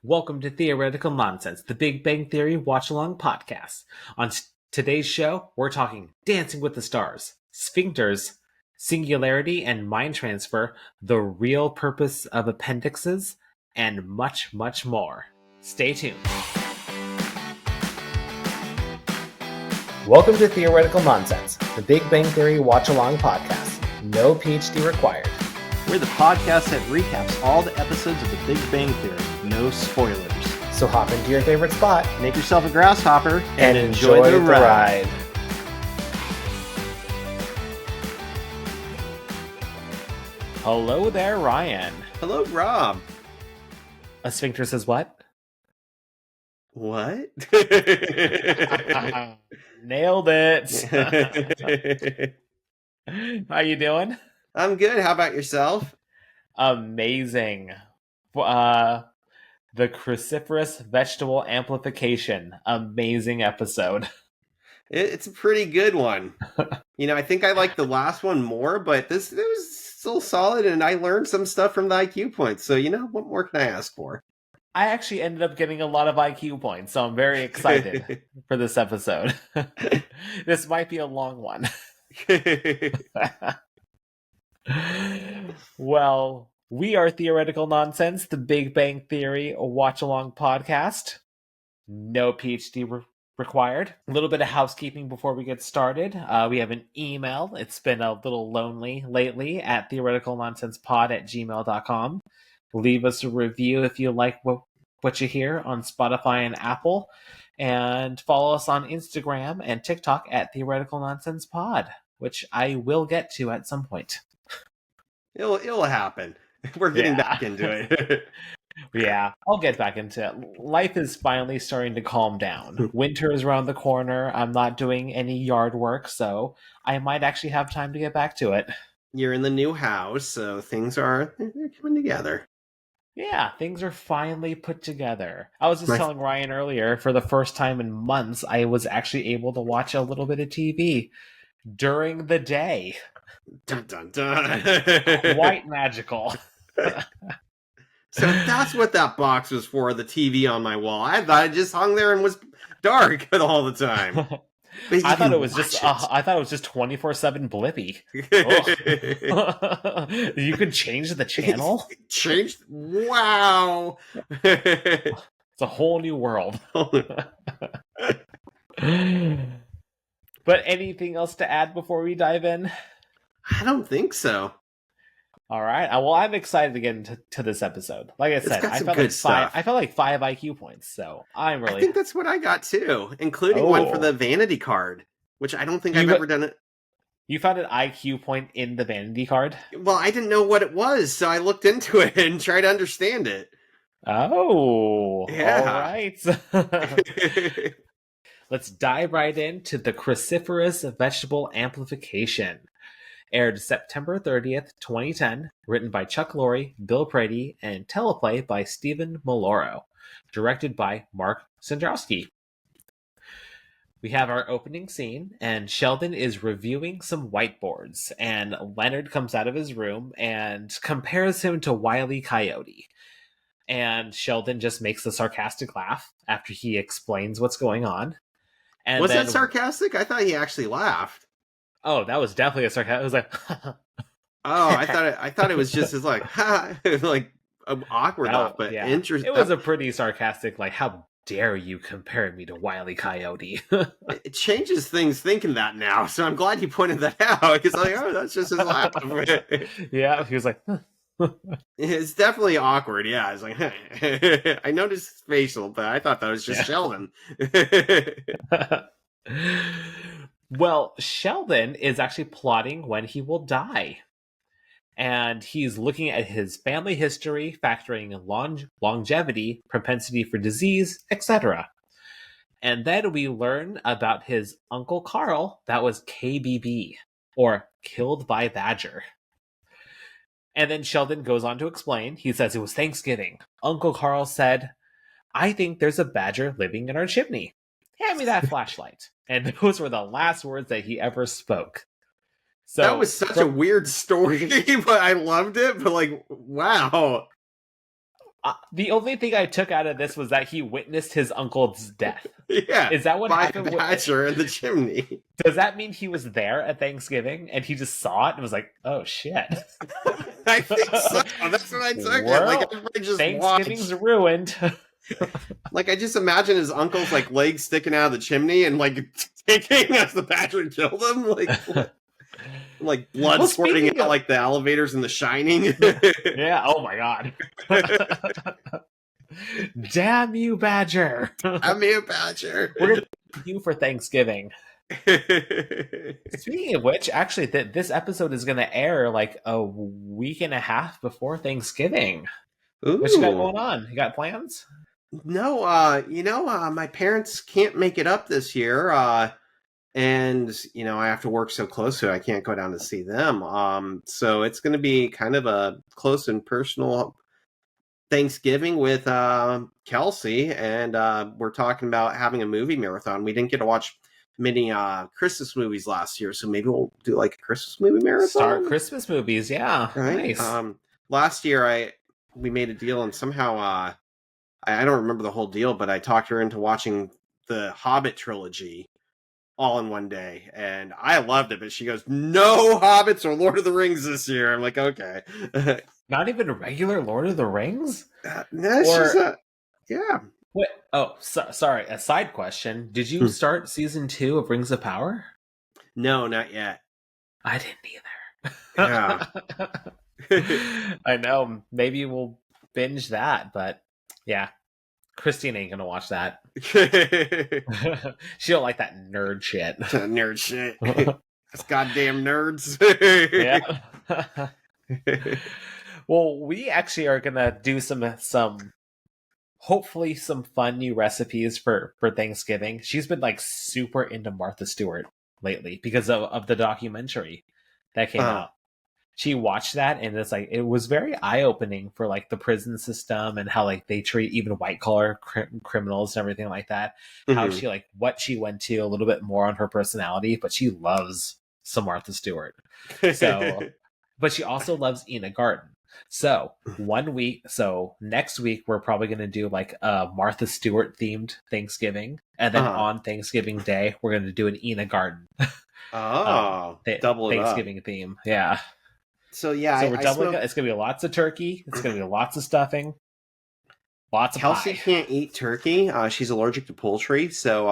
Welcome to Theoretical Nonsense, the Big Bang Theory watch-along podcast. On today's show, we're talking Dancing with the Stars, sphincters, singularity and mind transfer, the real purpose of appendixes, and much, much more. Stay tuned. Welcome to Theoretical Nonsense, the Big Bang Theory watch-along podcast. No PhD required. We're the podcast that recaps all the episodes of The Big Bang Theory. No spoilers. So hop into your favorite spot, Make yourself a grasshopper, and enjoy the ride. Hello there, Ryan. Hello, Rob. A sphincter says what? What? Nailed it. How you doing? I'm good. How about yourself? Amazing. The Cruciferous vegetable amplification. Amazing episode. It's a pretty good one. I think I like the last one more, but it was still solid, and I learned some stuff from the IQ points. So, what more can I ask for? I actually ended up getting a lot of IQ points, so I'm very excited for this episode. This might be a long one. Well, we are Theoretical Nonsense, the Big Bang Theory watch-along podcast. No PhD required. A little bit of housekeeping before we get started. We have an email. It's been a little lonely lately at theoreticalnonsensepod@gmail.com. Leave us a review if you like what you hear on Spotify and Apple. And follow us on Instagram and TikTok at Theoretical Nonsense Pod, which I will get to at some point. It'll happen. We're getting back into it. Yeah, I'll get back into it. Life is finally starting to calm down. Winter is around the corner. I'm not doing any yard work, so I might actually have time to get back to it. You're in the new house, so things are coming together. Yeah, things are finally put together. I was just telling Ryan earlier, for the first time in months, I was actually able to watch a little bit of TV during the day. Dun, dun, dun. Quite magical. So that's what that box was for, the TV on my wall. I thought it just hung there and was dark all the time. I thought it was just 24/7 Blippy. You could change the channel? Wow. It's a whole new world. But anything else to add before we dive in? I don't think so. All right. Well, I'm excited to get into this episode. Like I said, I felt like 5 IQ points, so I think that's what I got too, including one for the vanity card, which I don't think I've ever done it. You found an IQ point in the vanity card? Well, I didn't know what it was, so I looked into it and tried to understand it. Oh, yeah. All right. Let's dive right into the Cruciferous vegetable amplification. Aired September 30th, 2010, written by Chuck Lorre, Bill Prady, and teleplay by Stephen Maloro, directed by Mark Sandrowski. We have our opening scene, and Sheldon is reviewing some whiteboards, and Leonard comes out of his room and compares him to Wile E. Coyote. And Sheldon just makes a sarcastic laugh after he explains what's going on. And was that sarcastic? I thought he actually laughed. Oh, that was definitely a sarcastic. It was like, I thought it was just as like, like awkward laugh, but interesting. It was a pretty sarcastic, like, how dare you compare me to Wile E. Coyote? It changes things thinking that now, so I'm glad you pointed that out, because I'm like, oh, that's just his laugh. Yeah, he was like, It's definitely awkward. Yeah, I was like, I noticed his facial, but I thought that was just Sheldon. Well, Sheldon is actually plotting when he will die. And he's looking at his family history, factoring in longevity, propensity for disease, etc. And then we learn about his Uncle Carl, that was KBB, or Killed by Badger. And then Sheldon goes on to explain. He says it was Thanksgiving. Uncle Carl said, "I think there's a badger living in our chimney. Hand me that flashlight." And those were the last words that he ever spoke. So that was such a weird story, but I loved it. But like, wow. The only thing I took out of this was that he witnessed his uncle's death. Yeah, Is that what by happened? a badger in the chimney. Does that mean he was there at Thanksgiving and he just saw it and was like, "Oh shit"? I think so. That's what I took. Well, Like everybody just Thanksgiving's watched. ruined. Like I just imagine his uncle's like legs sticking out of the chimney and like taking as the badger killed him. Like blood squirting out like the elevators in The Shining. Yeah. Oh my god. Damn you, Badger. Damn you, Badger. We're gonna do you for Thanksgiving. Speaking of which, actually, this episode is going to air like a week and a half before Thanksgiving. Ooh. What you got going on? You got plans? No, my parents can't make it up this year. And, I have to work so close to it, I can't go down to see them. So it's going to be kind of a close and personal Thanksgiving with Kelsey. And we're talking about having a movie marathon. We didn't get to watch many Christmas movies last year, so maybe we'll do like a Christmas movie marathon. Start Christmas movies, yeah. Right? Nice. Last year we made a deal, and somehow I don't remember the whole deal, but I talked her into watching the Hobbit trilogy all in one day, and I loved it. But she goes, "No Hobbits or Lord of the Rings this year." I'm like, okay. Not even a regular Lord of the Rings? Yeah. What? Oh, sorry. A side question. Did you start season 2 of Rings of Power? No, not yet. I didn't either. Yeah. I know. Maybe we'll binge that, but yeah. Christine ain't gonna watch that. She don't like that nerd shit. Nerd shit. That's goddamn nerds. Yeah. Well, we actually are gonna do some hopefully some fun new recipes for Thanksgiving. She's been like super into Martha Stewart lately because of the documentary that came out. She watched that and it's like it was very eye-opening for like the prison system and how like they treat even white collar criminals and everything like that. How she like what she went to a little bit more on her personality, but she loves some Martha Stewart. So but she also loves Ina Garten. So next week we're probably going to do like a Martha Stewart themed Thanksgiving, and then on Thanksgiving Day we're going to do an Ina Garten. Double Thanksgiving theme, yeah. So we're doubling it. It's going to be lots of turkey. It's going to be lots of stuffing. Lots of Kelsey pie. can't eat turkey. She's allergic to poultry. So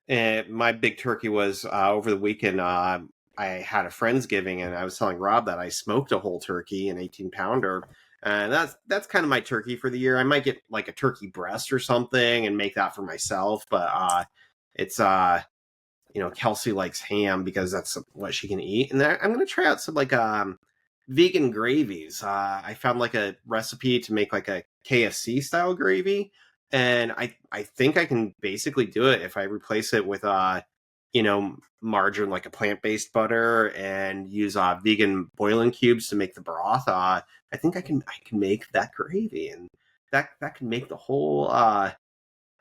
my big turkey was over the weekend. I had a Friendsgiving, and I was telling Rob that I smoked a whole turkey, an 18-pounder. And that's kind of my turkey for the year. I might get like a turkey breast or something and make that for myself. But it's Kelsey likes ham because that's what she can eat. And I'm going to try out some like vegan gravies. I found like a recipe to make like a KFC style gravy, and I think I can basically do it if I replace it with margarine, like a plant-based butter, and use vegan boiling cubes to make the broth. I think I can make that gravy, and that can make the whole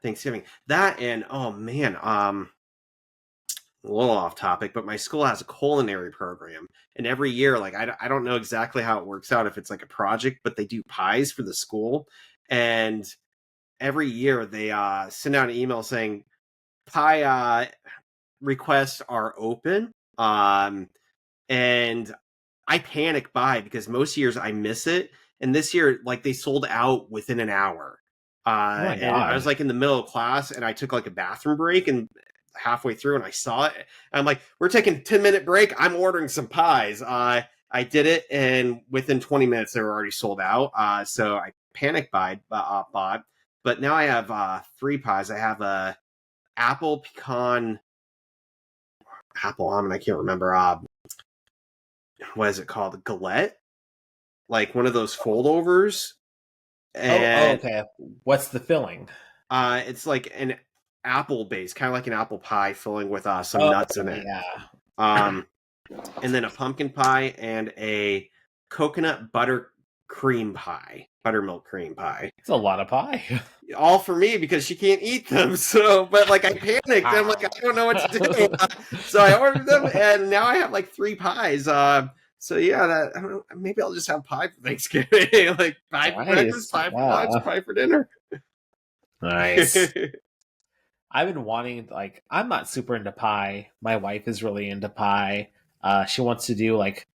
Thanksgiving. That, and oh man, a little off topic, but my school has a culinary program, and every year, like I don't know exactly how it works out if it's like a project, but they do pies for the school, and every year they send out an email saying pie requests are open, and I panic buy because most years I miss it, and this year like they sold out within an hour. And I was like in the middle of class, and I took like a bathroom break, and halfway through, and I saw it, and I'm like, we're taking a 10-minute break, I'm ordering some pies. I did it, and within 20 minutes they were already sold out. So I panic bought, but now I have 3 pies. I have a apple almond, I can't remember. What is it called? Galette? Like one of those foldovers. And, okay. What's the filling? It's like an apple base, kind of like an apple pie filling with some nuts in it. Yeah. And then a pumpkin pie and a coconut buttermilk cream pie. It's a lot of pie. All for me because she can't eat them. So, but like I panicked. I'm like, I don't know what to do. So I ordered them, and now I have like 3 pies. So yeah, that I don't know, maybe I'll just have pie for Thanksgiving. Like pie for breakfast, Nice. pie for lunch, Yeah. pie for dinner. Nice. I've been wanting, like, I'm not super into pie. My wife is really into pie. She wants to do like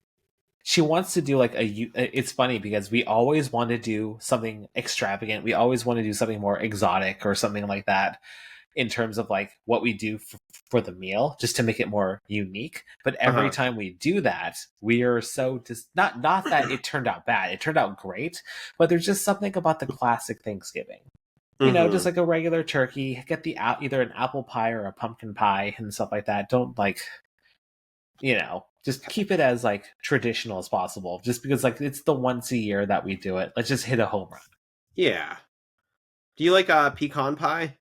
it's funny because we always want to do something extravagant. We always want to do something more exotic or something like that in terms of like what we do for the meal, just to make it more unique. But every Uh-huh. time we do that, we are so just not that it turned out bad. It turned out great, but there's just something about the classic Thanksgiving. Just Mm-hmm. like a regular turkey, get either an apple pie or a pumpkin pie and stuff like that. Don't just keep it as like traditional as possible. Just because like it's the once a year that we do it. Let's just hit a home run. Yeah. Do you like pecan pie?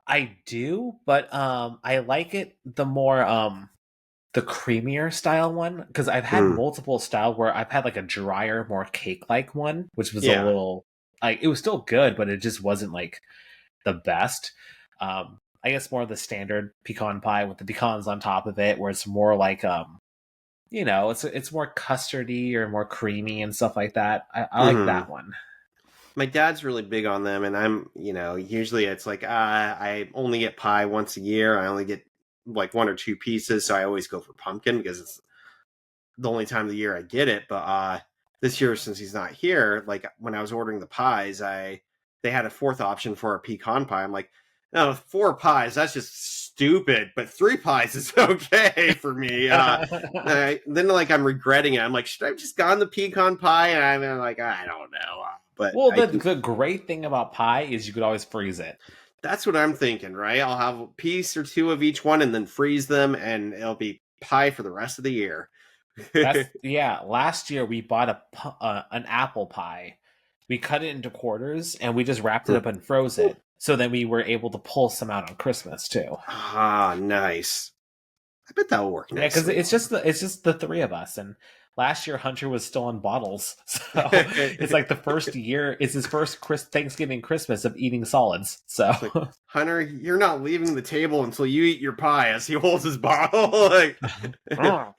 I do, but I like it the more the creamier style one because I've had Mm. multiple style where I've had like a drier, more cake like one, which was a Yeah. little like it was still good, but it just wasn't like the best. I guess more of the standard pecan pie with the pecans on top of it, where it's more like it's more custardy or more creamy and stuff like that. I like Mm-hmm. that one. My dad's really big on them, and I'm, usually it's like I only get pie once a year. I only get like one or two pieces, so I always go for pumpkin because it's the only time of the year I get it. But this year, since he's not here, like when I was ordering the pies, they had a fourth option for a pecan pie. I'm like, no, 4 pies, that's just stupid. But 3 pies is okay for me. Then like I'm regretting it. I'm like, should I have just gone the pecan pie? And I'm like, I don't know. But Well, the great thing about pie is you could always freeze it. that's what I'm thinking, right? I'll have a piece or two of each one and then freeze them, and it'll be pie for the rest of the year. Yeah. Last year we bought an apple pie. We cut it into quarters and we just wrapped it up and froze it. So then we were able to pull some out on Christmas too. Ah, nice. I bet that will work Yeah, because nicely. it's just the three of us, and last year Hunter was still in bottles, so it's like the first year is his first Thanksgiving Christmas of eating solids. So It's like, Hunter, you're not leaving the table until you eat your pie, as he holds his bottle. Like, yeah.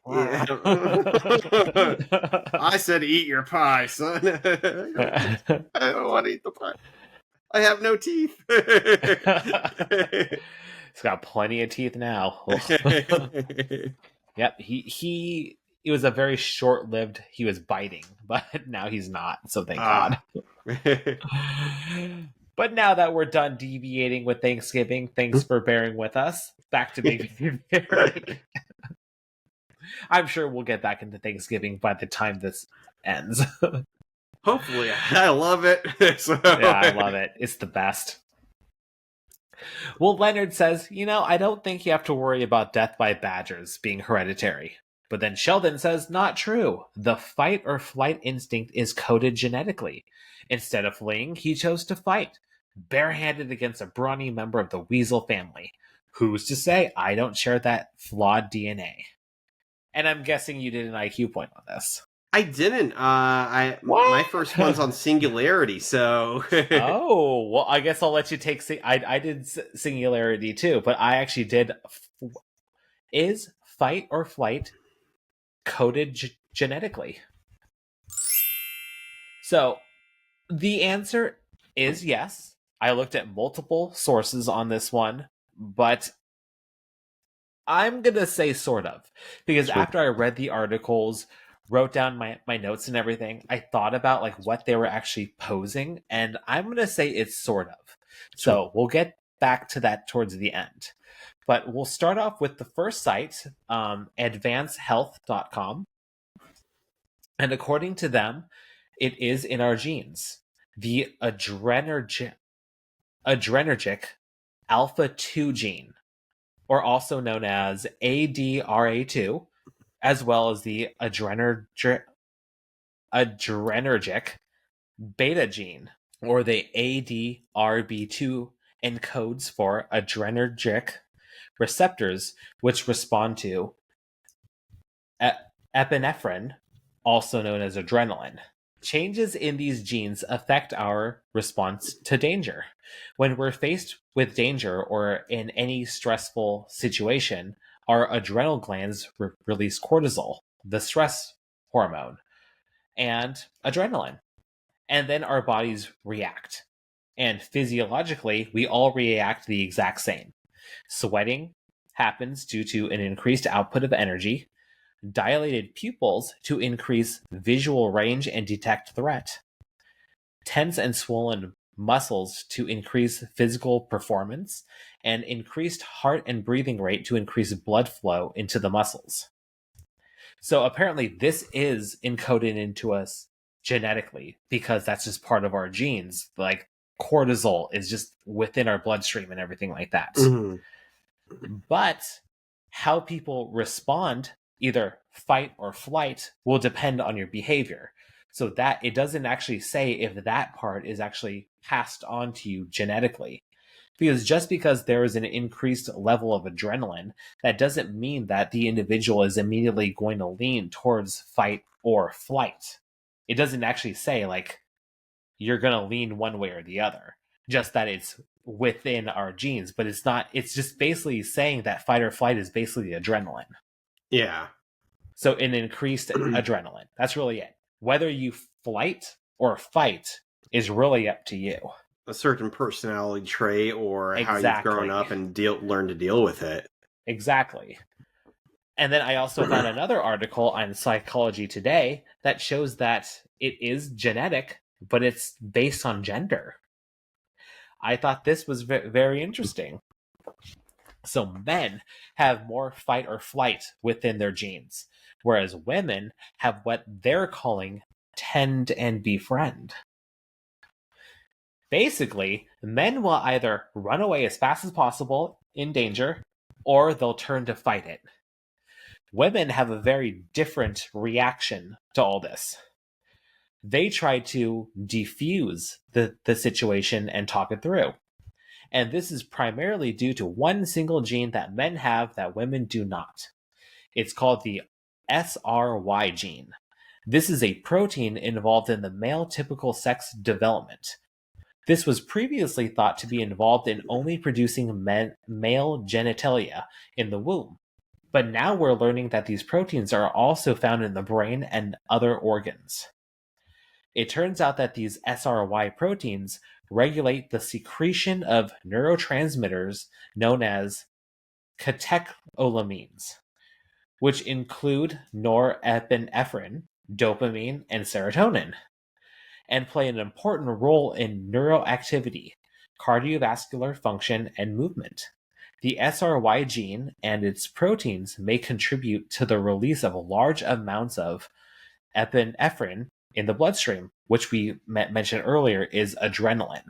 I said, eat your pie, son. I don't want to eat the pie. I have no teeth. He's got plenty of teeth now. Yep, he it was a very short-lived he was biting, but now he's not, so thank God. But now that we're done deviating with Thanksgiving, thanks for bearing with us. Back to Big Theory. I'm sure we'll get back into Thanksgiving by the time this ends. Hopefully, I love it. Yeah, I love it. It's the best. Well, Leonard says, I don't think you have to worry about death by badgers being hereditary. But then Sheldon says, not true. The fight or flight instinct is coded genetically. Instead of fleeing, he chose to fight, barehanded against a brawny member of the weasel family. Who's to say I don't share that flawed DNA? And I'm guessing you did an IQ point on this. I didn't. My first one's on singularity, so. Oh, well, I guess I'll let you take. I did singularity too, but I actually did. Is fight or flight coded genetically? So the answer is yes. I looked at multiple sources on this one, but I'm gonna say sort of, because after I read the articles, wrote down my notes and everything, I thought about like what they were actually posing, and I'm gonna say it's sort of. So we'll get back to that towards the end. But we'll start off with the first site, advancehealth.com. And according to them, it is in our genes. The adrenergic alpha 2 gene, or also known as ADRA2, as well as the adrenergic beta gene, or the ADRB2, encodes for adrenergic receptors, which respond to epinephrine, also known as adrenaline. Changes in these genes affect our response to danger. When we're faced with danger or in any stressful situation, our adrenal glands release cortisol, the stress hormone, and adrenaline. And then our bodies react. And physiologically, we all react the exact same. Sweating happens due to an increased output of energy, dilated pupils to increase visual range and detect threat, tense and swollen muscles to increase physical performance, and increased heart and breathing rate to increase blood flow into the muscles. So apparently this is encoded into us genetically because that's just part of our genes. Like cortisol is just within our bloodstream and everything like that. Mm-hmm. But how people respond, either fight or flight, will depend on your behavior. So that it doesn't actually say if that part is actually passed on to you genetically. Because just because there is an increased level of adrenaline, that doesn't mean that the individual is immediately going to lean towards fight or flight. It doesn't actually say, like, you're going to lean one way or the other. Just that it's within our genes, but it's not, it's just basically saying that fight or flight is basically adrenaline. Yeah. So an increased adrenaline. That's really it. Whether you flight or fight is really up to you. A certain personality trait or Exactly. how you've grown up and learned to deal with it. Exactly. And then I also found another article on Psychology Today that shows that it is genetic, but it's based on gender. I thought this was very interesting. So men have more fight or flight within their genes, whereas women have what they're calling tend and befriend. Basically, men will either run away as fast as possible in danger, or they'll turn to fight it. Women have a very different reaction to all this. They try to defuse the situation and talk it through. And this is primarily due to one single gene that men have that women do not. It's called the SRY gene. This is a protein involved in the male typical sex development. This was previously thought to be involved in only producing male genitalia in the womb. But now we're learning that these proteins are also found in the brain and other organs. It turns out that these SRY proteins regulate the secretion of neurotransmitters known as catecholamines, which include norepinephrine, dopamine, and serotonin, and play an important role in neuroactivity, cardiovascular function, and movement. The SRY gene and its proteins may contribute to the release of large amounts of epinephrine in the bloodstream, which we mentioned earlier is adrenaline.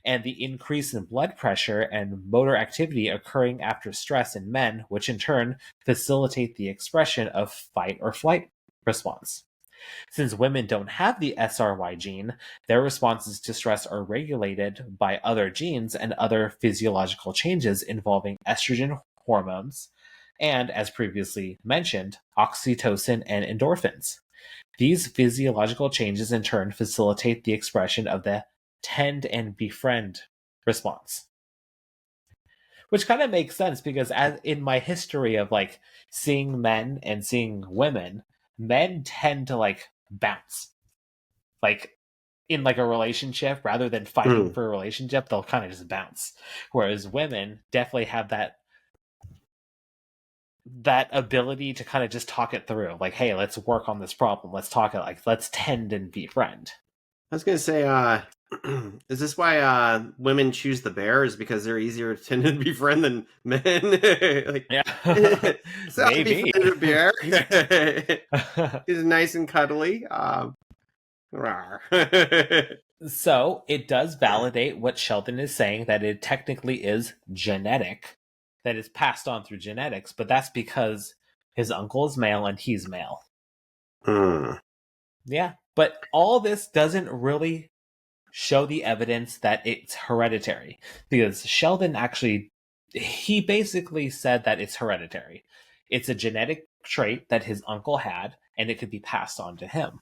And the increase in blood pressure and motor activity occurring after stress in men, which in turn facilitate the expression of fight or flight response. Since women don't have the SRY gene, their responses to stress are regulated by other genes and other physiological changes involving estrogen hormones, and, as previously mentioned, oxytocin and endorphins. These physiological changes in turn facilitate the expression of the tend and befriend response. Which kind of makes sense because as in my history of like seeing men and seeing women, men tend to like bounce. Like in like a relationship, rather than fighting for a relationship, they'll kind of just bounce. Whereas women definitely have that ability to kind of just talk it through. Like, hey, let's work on this problem. Let's talk it, like, let's tend and befriend. I was going to say, is this why women choose the bear? Is because they're easier to tend and befriend than men? Like, yeah. so maybe. A bear. He's nice and cuddly. So it does validate what Sheldon is saying, that it technically is genetic, that is passed on through genetics, but that's because his uncle is male and he's male. Yeah, but all this doesn't really show the evidence that it's hereditary, because Sheldon actually, he basically said that it's hereditary. It's a genetic trait that his uncle had, and it could be passed on to him.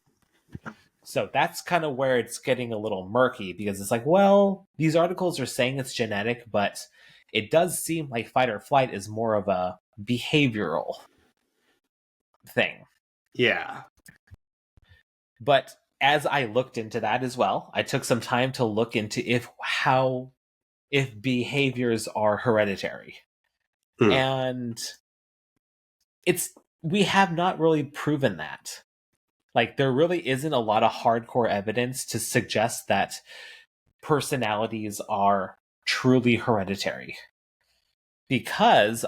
So that's kind of where it's getting a little murky, because it's like, well, these articles are saying it's genetic, but it does seem like fight or flight is more of a behavioral thing. Yeah. But as I looked into that as well, I took some time to look into if behaviors are hereditary. And we have not really proven that. Like, there really isn't a lot of hardcore evidence to suggest that personalities are truly hereditary. Because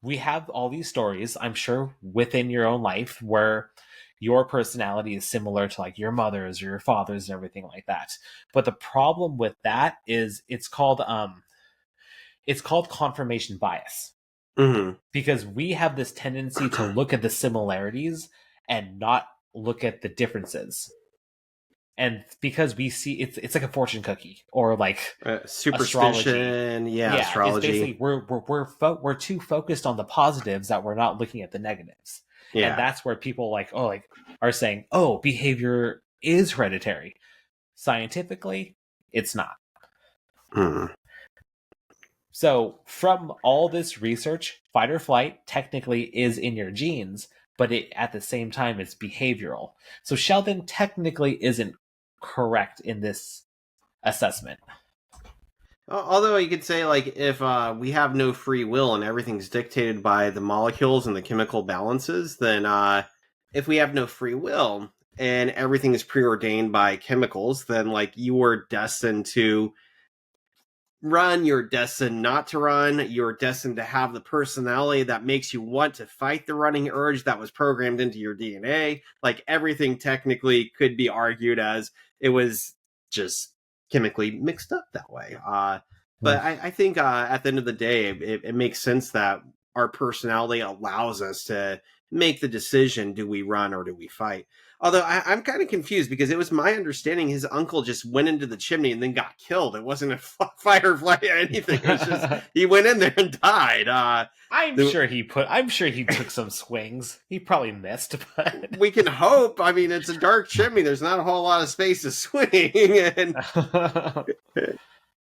we have all these stories, I'm sure, within your own life where your personality is similar to like your mother's or your father's and everything like that. But the problem with that is it's called confirmation bias. Because we have this tendency to look at the similarities and not look at the differences. And because we see it's like a fortune cookie or like superstition, astrology. astrology. It's basically we're too focused on the positives that we're not looking at the negatives. Yeah. And that's where people are saying, "Oh, behavior is hereditary." Scientifically, it's not. So, from all this research, fight or flight technically is in your genes, but at the same time, it's behavioral. So, Sheldon technically isn't correct in this assessment. Although you could say, like, if we have no free will and everything's dictated by the molecules and the chemical balances, then if we have no free will and everything is preordained by chemicals, then, like, you are destined to run, you're destined not to run, you're destined to have the personality that makes you want to fight the running urge that was programmed into your DNA. Like, everything technically could be argued as it was just chemically mixed up that way. But I think at the end of the day, it makes sense that our personality allows us to make the decision, do we run or do we fight? Although I'm kind of confused because it was my understanding his uncle just went into the chimney and then got killed. It wasn't a fight or flight or anything. It was just he went in there and died. I'm sure he took some swings. He probably missed, but we can hope. I mean, it's a dark chimney. There's not a whole lot of space to swing. And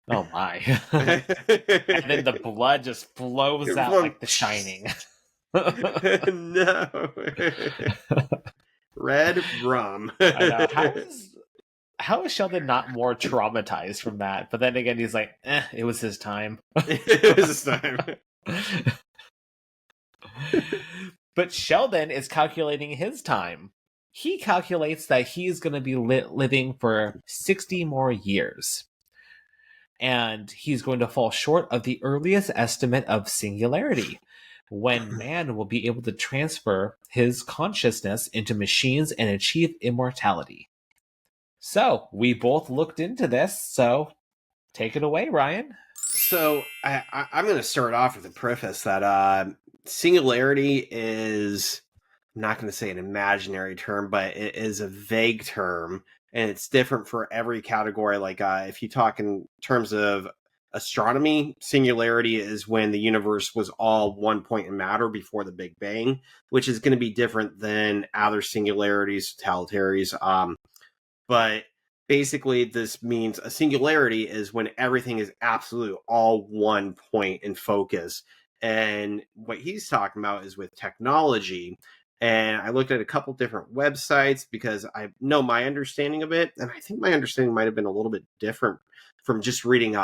oh my! And then the blood just flows out like The Shining. No. Red rum. I know. How is Sheldon not more traumatized from that? But then again, he's like, it was his time. It was his time. But Sheldon is calculating his time. He calculates that he's going to be living for 60 more years. And he's going to fall short of the earliest estimate of singularity, when man will be able to transfer his consciousness into machines and achieve immortality. So, we both looked into this, so take it away, Ryan. So, I'm going to start off with a preface that singularity is, I'm not going to say an imaginary term, but it is a vague term, and it's different for every category. Like, if you talk in terms of astronomy, singularity is when the universe was all one point in matter before the Big Bang, which is going to be different than other singularities, totalitaries. But basically, this means a singularity is when everything is absolute, all one point in focus. And what he's talking about is with technology. And I looked at a couple different websites because I know my understanding of it. And I think my understanding might have been a little bit different from just reading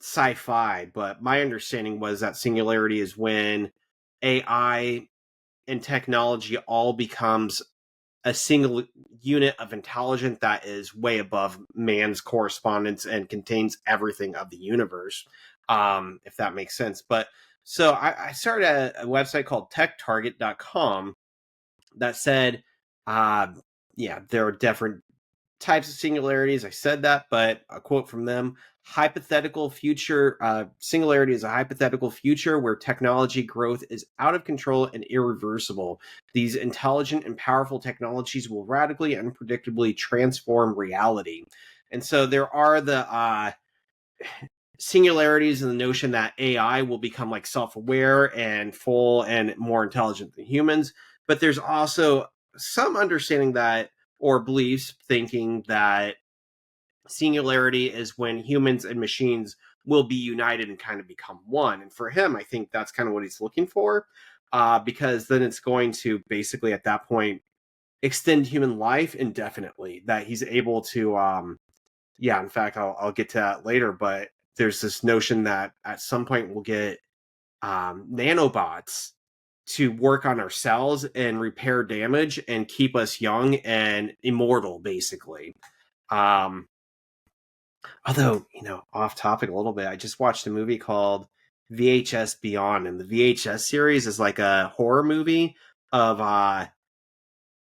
sci-fi, but my understanding was that singularity is when AI and technology all becomes a single unit of intelligence that is way above man's correspondence and contains everything of the universe, if that makes sense. But so I started a website called techtarget.com that said, there are different types of singularities. I said that, but a quote from them: hypothetical future singularity is a hypothetical future where technology growth is out of control and irreversible. These intelligent and powerful technologies will radically and unpredictably transform reality. And so there are the singularities in the notion that AI will become like self-aware and full and more intelligent than humans. But there's also some understanding that, or beliefs thinking that singularity is when humans and machines will be united and kind of become one. And for him, I think that's kind of what he's looking for. because then it's going to basically at that point extend human life indefinitely. That he's able to, in fact, I'll get to that later. But there's this notion that at some point we'll get nanobots to work on our cells and repair damage and keep us young and immortal, basically. Although, off topic a little bit, I just watched a movie called VHS Beyond, and the VHS series is like a horror movie of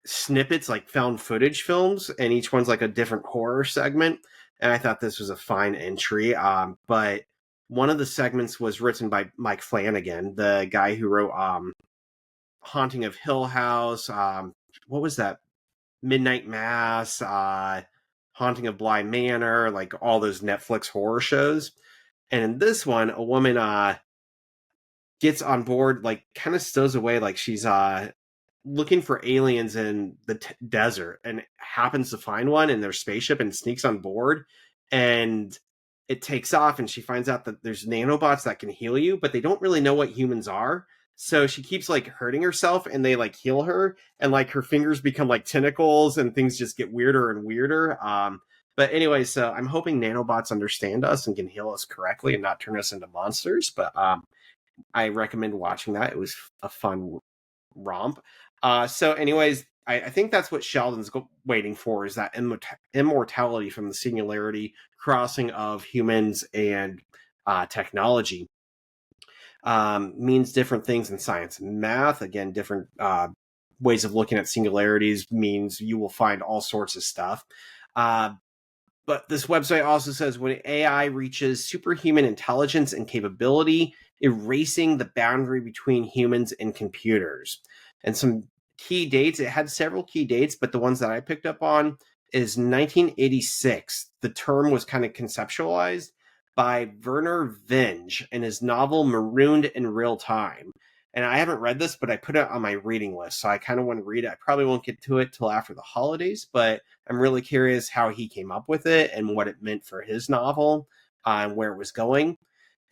snippets, like found footage films, and each one's like a different horror segment. And I thought this was a fine entry. But one of the segments was written by Mike Flanagan, the guy who wrote Haunting of Hill House. What was that? Midnight Mass, Haunting of Bly Manor, like all those Netflix horror shows. And in this one, a woman gets on board, like kind of stows away, like she's looking for aliens in the desert and happens to find one in their spaceship and sneaks on board. And it takes off and she finds out that there's nanobots that can heal you, but they don't really know what humans are. So she keeps like hurting herself and they like heal her and like her fingers become like tentacles and things just get weirder and weirder. But anyway, so I'm hoping nanobots understand us and can heal us correctly and not turn us into monsters. But I recommend watching that. It was a fun romp. So anyways, I think that's what Sheldon's waiting for, is that immortality from the singularity crossing of humans and technology. Means different things in science and math. Again, different ways of looking at singularities means you will find all sorts of stuff. But this website also says when AI reaches superhuman intelligence and capability, erasing the boundary between humans and computers. And some key dates, it had several key dates, but the ones that I picked up on is 1986. The term was kind of conceptualized by Werner Vinge in his novel Marooned in Real Time. And I haven't read this, but I put it on my reading list, so I kind of want to read it. I probably won't get to it till after the holidays, but I'm really curious how he came up with it and what it meant for his novel and where it was going.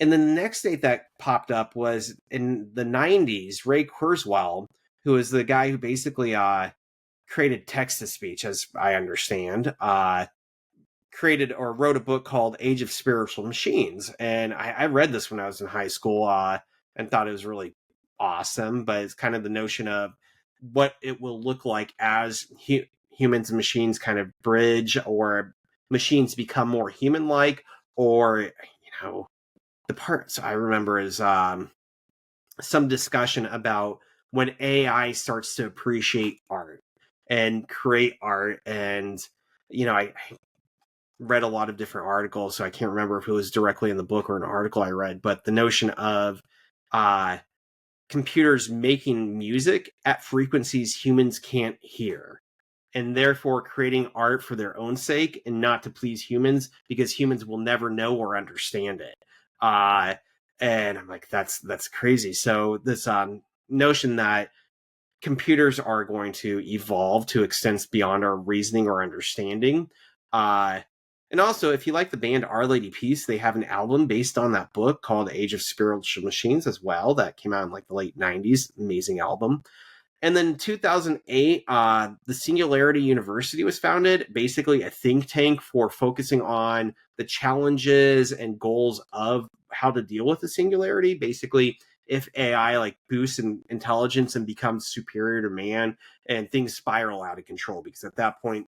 And then the next date that popped up was in the 90s, Ray Kurzweil, who is the guy who basically created text-to-speech, as I understand, created or wrote a book called Age of Spiritual Machines. And I read this when I was in high school and thought it was really awesome. But it's kind of the notion of what it will look like as humans and machines kind of bridge, or machines become more human-like, or, the parts I remember is some discussion about when AI starts to appreciate art and create art. And, I read a lot of different articles, so I can't remember if it was directly in the book or an article I read, but the notion of computers making music at frequencies humans can't hear, and therefore creating art for their own sake and not to please humans, because humans will never know or understand it. And I'm like, that's crazy. So this notion that computers are going to evolve to extents beyond our reasoning or understanding. And also, if you like the band Our Lady Peace, they have an album based on that book called Age of Spiritual Machines as well, that came out in like the late 90s. Amazing album. And then 2008, the Singularity University was founded, basically a think tank for focusing on the challenges and goals of how to deal with the singularity. Basically, if AI like boosts in intelligence and becomes superior to man and things spiral out of control, because at that point,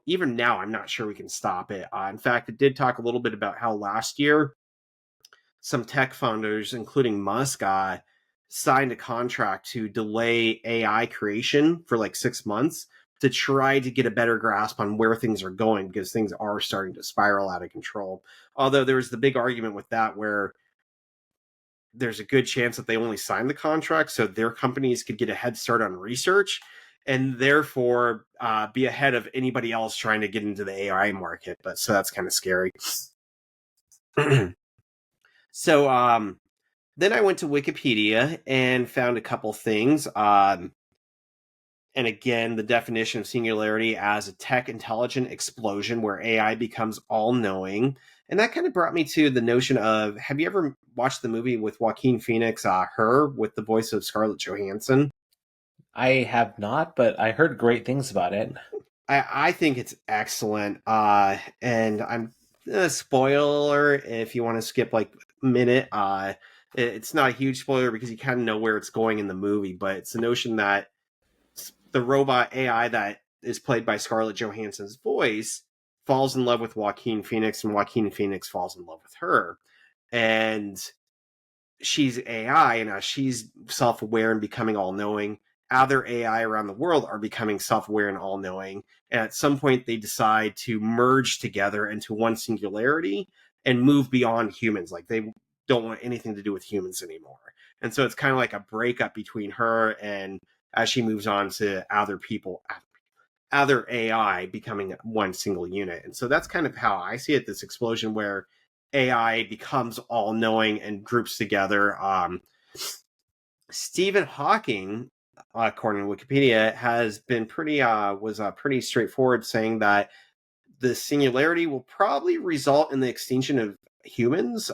even now, I'm not sure we can stop it. In fact, it did talk a little bit about how last year, some tech founders, including Musk, signed a contract to delay AI creation for like 6 months to try to get a better grasp on where things are going, because things are starting to spiral out of control. Although there was the big argument with that where there's a good chance that they only signed the contract so their companies could get a head start on research and therefore be ahead of anybody else trying to get into the AI market. But so that's kind of scary. So then I went to Wikipedia and found a couple things. And again, the definition of singularity as a tech intelligent explosion where AI becomes all-knowing. And that kind of brought me to the notion of, have you ever watched the movie with Joaquin Phoenix, Her, with the voice of Scarlett Johansson? I have not, but I heard great things about it. I think it's excellent. And I'm spoiler if you want to skip like a minute. It's not a huge spoiler because you kind of know where it's going in the movie, but it's the notion that the robot AI that is played by Scarlett Johansson's voice falls in love with Joaquin Phoenix, and Joaquin Phoenix falls in love with her. And she's AI, and she's self-aware and becoming all-knowing. Other AI around the world are becoming self-aware and all-knowing. And at some point, they decide to merge together into one singularity and move beyond humans. Like, they don't want anything to do with humans anymore. And so it's kind of like a breakup between her and as she moves on to other people, other AI becoming one single unit. And so that's kind of how I see it, this explosion where AI becomes all-knowing and groups together. Stephen Hawking, according to Wikipedia, has been pretty straightforward, saying that the singularity will probably result in the extinction of humans.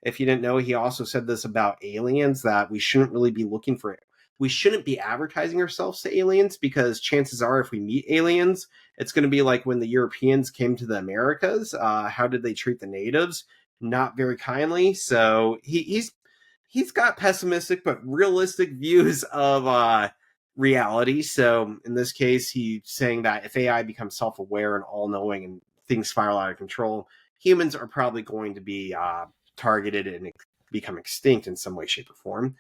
If you didn't know, he also said this about aliens, that we shouldn't really be looking for it. We shouldn't be advertising ourselves to aliens, because chances are if we meet aliens, it's going to be like when the Europeans came to the Americas. How did they treat the natives? Not very kindly. So he's got pessimistic but realistic views of reality. So in this case, he's saying that if AI becomes self-aware and all-knowing and things spiral out of control, humans are probably going to be targeted and become extinct in some way, shape, or form.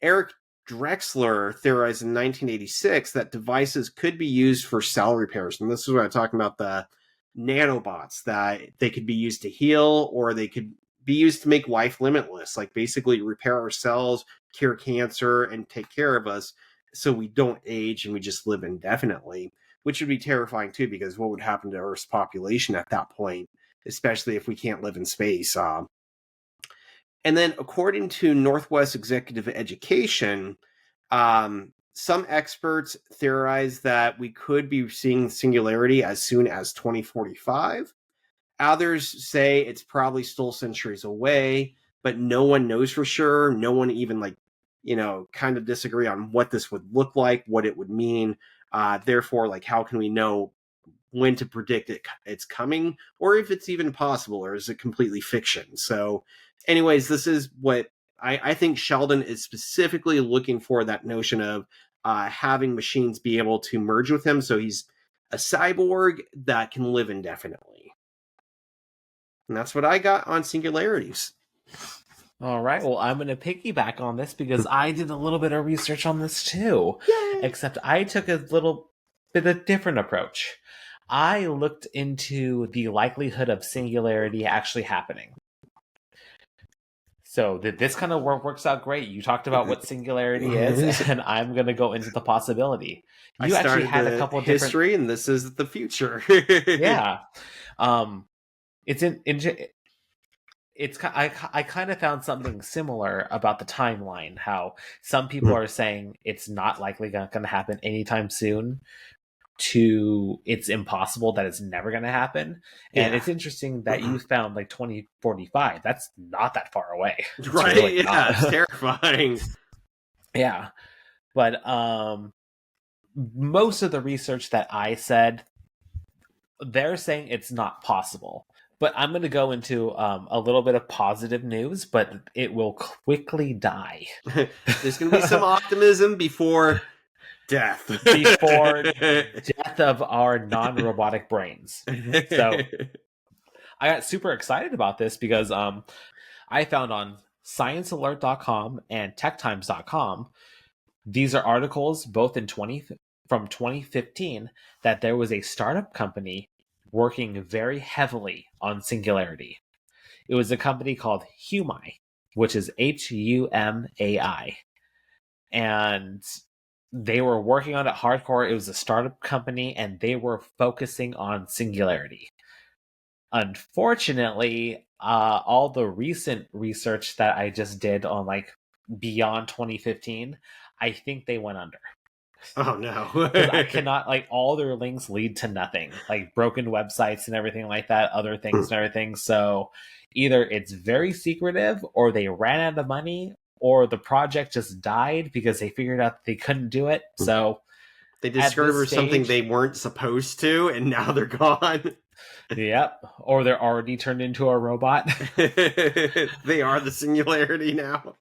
Eric Drexler theorized in 1986 that devices could be used for cell repairs. And this is what I'm talking about, the nanobots, that they could be used to heal, or they could be used to make life limitless, like basically repair our cells, cure cancer, and take care of us so we don't age and we just live indefinitely, which would be terrifying too, because what would happen to Earth's population at that point, especially if we can't live in space? And then, according to Northwest Executive Education, some experts theorize that we could be seeing singularity as soon as 2045. Others say it's probably still centuries away, but no one knows for sure. No one even kind of disagree on what this would look like, what it would mean. Therefore, how can we know when to predict it's coming, or if it's even possible, or is it completely fiction? So anyways, this is what I think Sheldon is specifically looking for, that notion of having machines be able to merge with him, so he's a cyborg that can live indefinitely. And that's what I got on singularities. All right, well, I'm going to piggyback on this because I did a little bit of research on this too. Yay! Except I took a little bit of a different approach. I looked into the likelihood of singularity actually happening. So this kind of works out great. You talked about what singularity is, and I'm going to go into the possibility. You actually had a couple history, and this is the future. Yeah, it's I kind of found something similar about the timeline. How some people are saying it's not likely going to happen anytime soon, to it's impossible that it's never going to happen. And it's interesting that you found 2045. That's not that far away. Right? Really it's terrifying. Yeah, but most of the research that I said, they're saying it's not possible. But I'm going to go into a little bit of positive news, but it will quickly die. There's going to be some optimism before death. Before death of our non-robotic brains. So I got super excited about this because I found on sciencealert.com and techtimes.com, these are articles both from 2015, that there was a startup company working very heavily on singularity. It was a company called Humai, which is Humai. And they were working on it hardcore. It was a startup company, and they were focusing on singularity. Unfortunately, all the recent research that I just did on beyond 2015, I think they went under. Oh no. Because I cannot, like, all their links lead to nothing, like broken websites and everything like that, other things and everything. So either it's very secretive, or they ran out of money, or the project just died because they figured out they couldn't do it. So They at this discovered something stage, they weren't supposed to, and now they're gone. yep, or they're already turned into a robot. They are the singularity now.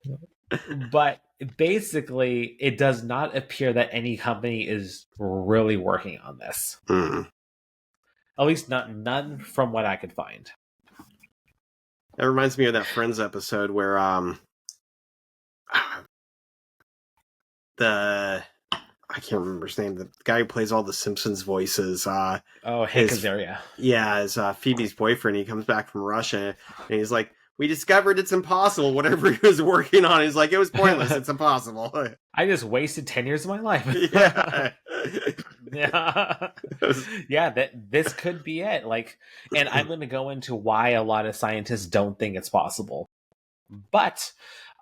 But basically, it does not appear that any company is really working on this. Mm. At least none from what I could find. That reminds me of that Friends episode where the I can't remember his name. The guy who plays all the Simpsons voices. Hank Azaria. Yeah, is Phoebe's boyfriend. He comes back from Russia, and he's like, "We discovered it's impossible. Whatever he was working on." He's like, "It was pointless. It's impossible." I just wasted 10 years of my life. Yeah. Yeah, this could be it. Like, and I'm going to go into why a lot of scientists don't think it's possible. But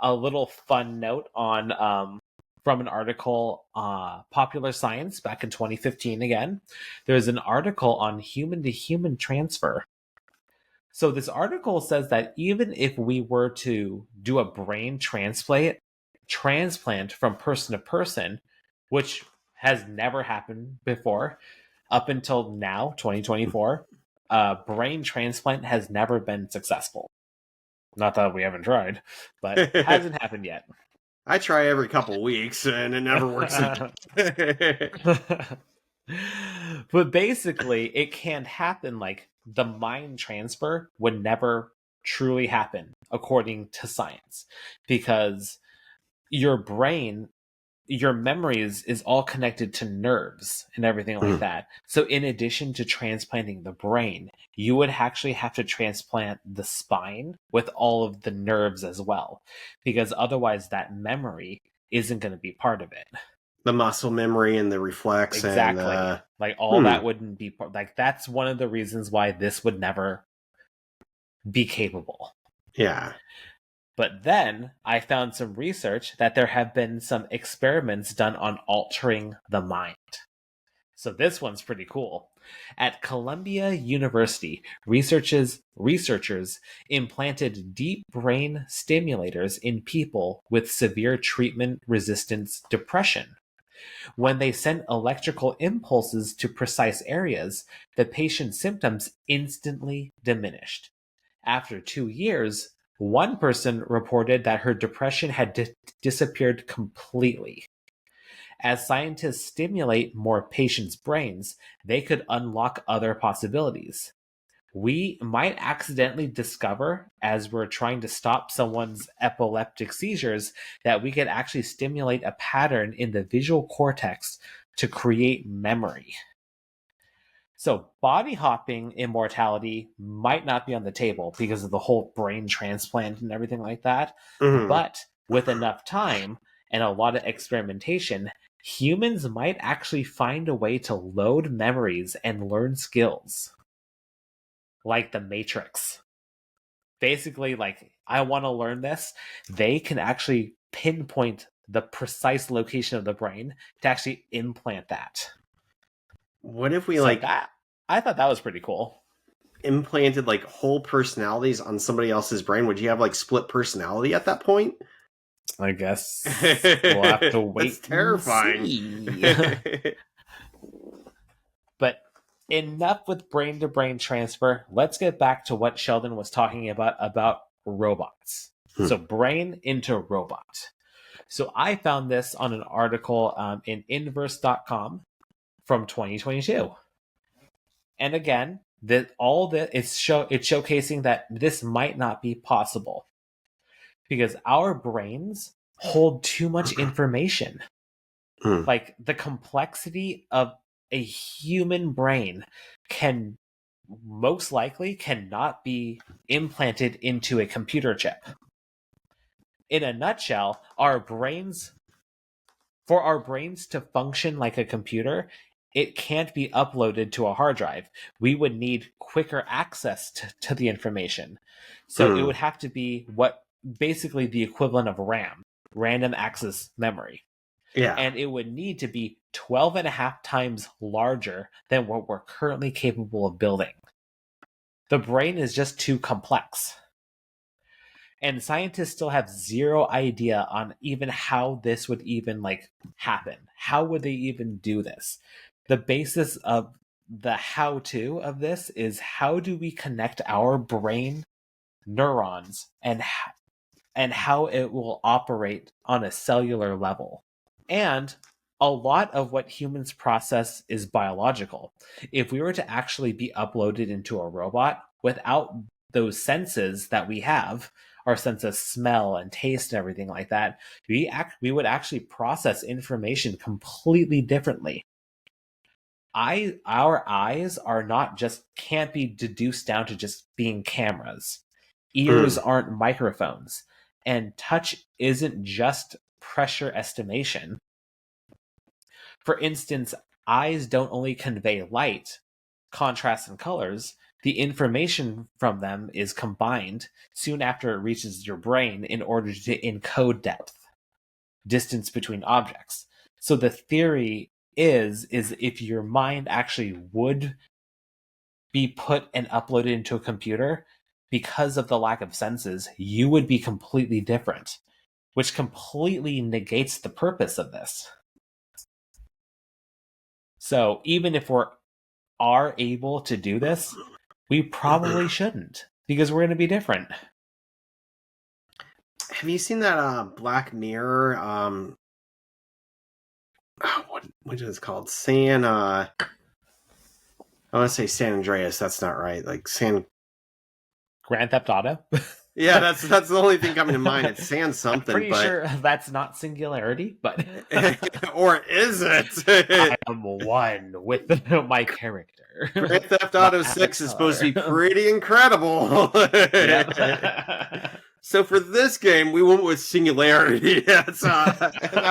a little fun note on from an article, Popular Science, back in 2015 again. There's an article on human-to-human transfer. So this article says that even if we were to do a brain transplant from person to person, which has never happened before, up until now, 2024, brain transplant has never been successful. Not that we haven't tried, but it hasn't happened yet. I try every couple weeks, and it never works. But basically, it can't happen. Like, the mind transfer would never truly happen, according to science, because your brain, your memories is all connected to nerves and everything like that. So in addition to transplanting the brain, you would actually have to transplant the spine with all of the nerves as well, because otherwise that memory isn't going to be part of it. The muscle memory and the reflex. Exactly. And, like, all that wouldn't be like, that's one of the reasons why this would never be capable. Yeah. But then I found some research that there have been some experiments done on altering the mind. So this one's pretty cool. At Columbia University, researchers implanted deep brain stimulators in people with severe treatment-resistant depression. When they sent electrical impulses to precise areas, the patient's symptoms instantly diminished. After 2 years, one person reported that her depression had disappeared completely. As scientists stimulate more patients' brains, they could unlock other possibilities. We might accidentally discover, as we're trying to stop someone's epileptic seizures, that we could actually stimulate a pattern in the visual cortex to create memory. So body hopping immortality might not be on the table because of the whole brain transplant and everything like that. But with enough time and a lot of experimentation, humans might actually find a way to load memories and learn skills. Like the Matrix. Basically, like, I want to learn this. They can actually pinpoint the precise location of the brain to actually implant that. What if we that? I thought that was pretty cool. Implanted like whole personalities on somebody else's brain? Would you have like split personality at that point? I guess we'll have to wait. That's terrifying. But enough with brain-to-brain transfer. Let's get back to what Sheldon was talking about robots. So brain into robot. So I found this on an article in inverse.com from 2022. And again, it's showcasing that this might not be possible because our brains hold too much information. Like, the complexity of a human brain can most likely cannot be implanted into a computer chip. In a nutshell, for our brains to function like a computer, it can't be uploaded to a hard drive. We would need quicker access to the information. So it would have to be basically the equivalent of RAM, random access memory. Yeah. And it would need to be 12 and a half times larger than what we're currently capable of building. The brain is just too complex. And scientists still have zero idea on even how this would even like happen. How would they even do this? The basis of the how-to of this is, how do we connect our brain neurons and how it will operate on a cellular level. And a lot of what humans process is biological. If we were to actually be uploaded into a robot without those senses that we have, our sense of smell and taste and everything like that, we would actually process information completely differently. Our eyes are not just, can't be deduced down to just being cameras. Ears aren't microphones. And touch isn't just pressure estimation. For instance, eyes don't only convey light, contrast, and colors. The information from them is combined soon after it reaches your brain in order to encode depth, distance between objects. So the theory is if your mind actually would be put and uploaded into a computer, because of the lack of senses, you would be completely different, which completely negates the purpose of this. So even if we are able to do this, we probably shouldn't, because we're going to be different. Have you seen that Black Mirror? What is it called? I want to say San Andreas. That's not right. Like Grand Theft Auto. Yeah, that's the only thing coming to mind. It's San something. I'm pretty sure that's not Singularity, but or is it? I am one with my character. Grand Theft Auto 6 is supposed to be pretty incredible. So for this game, we went with Singularity. That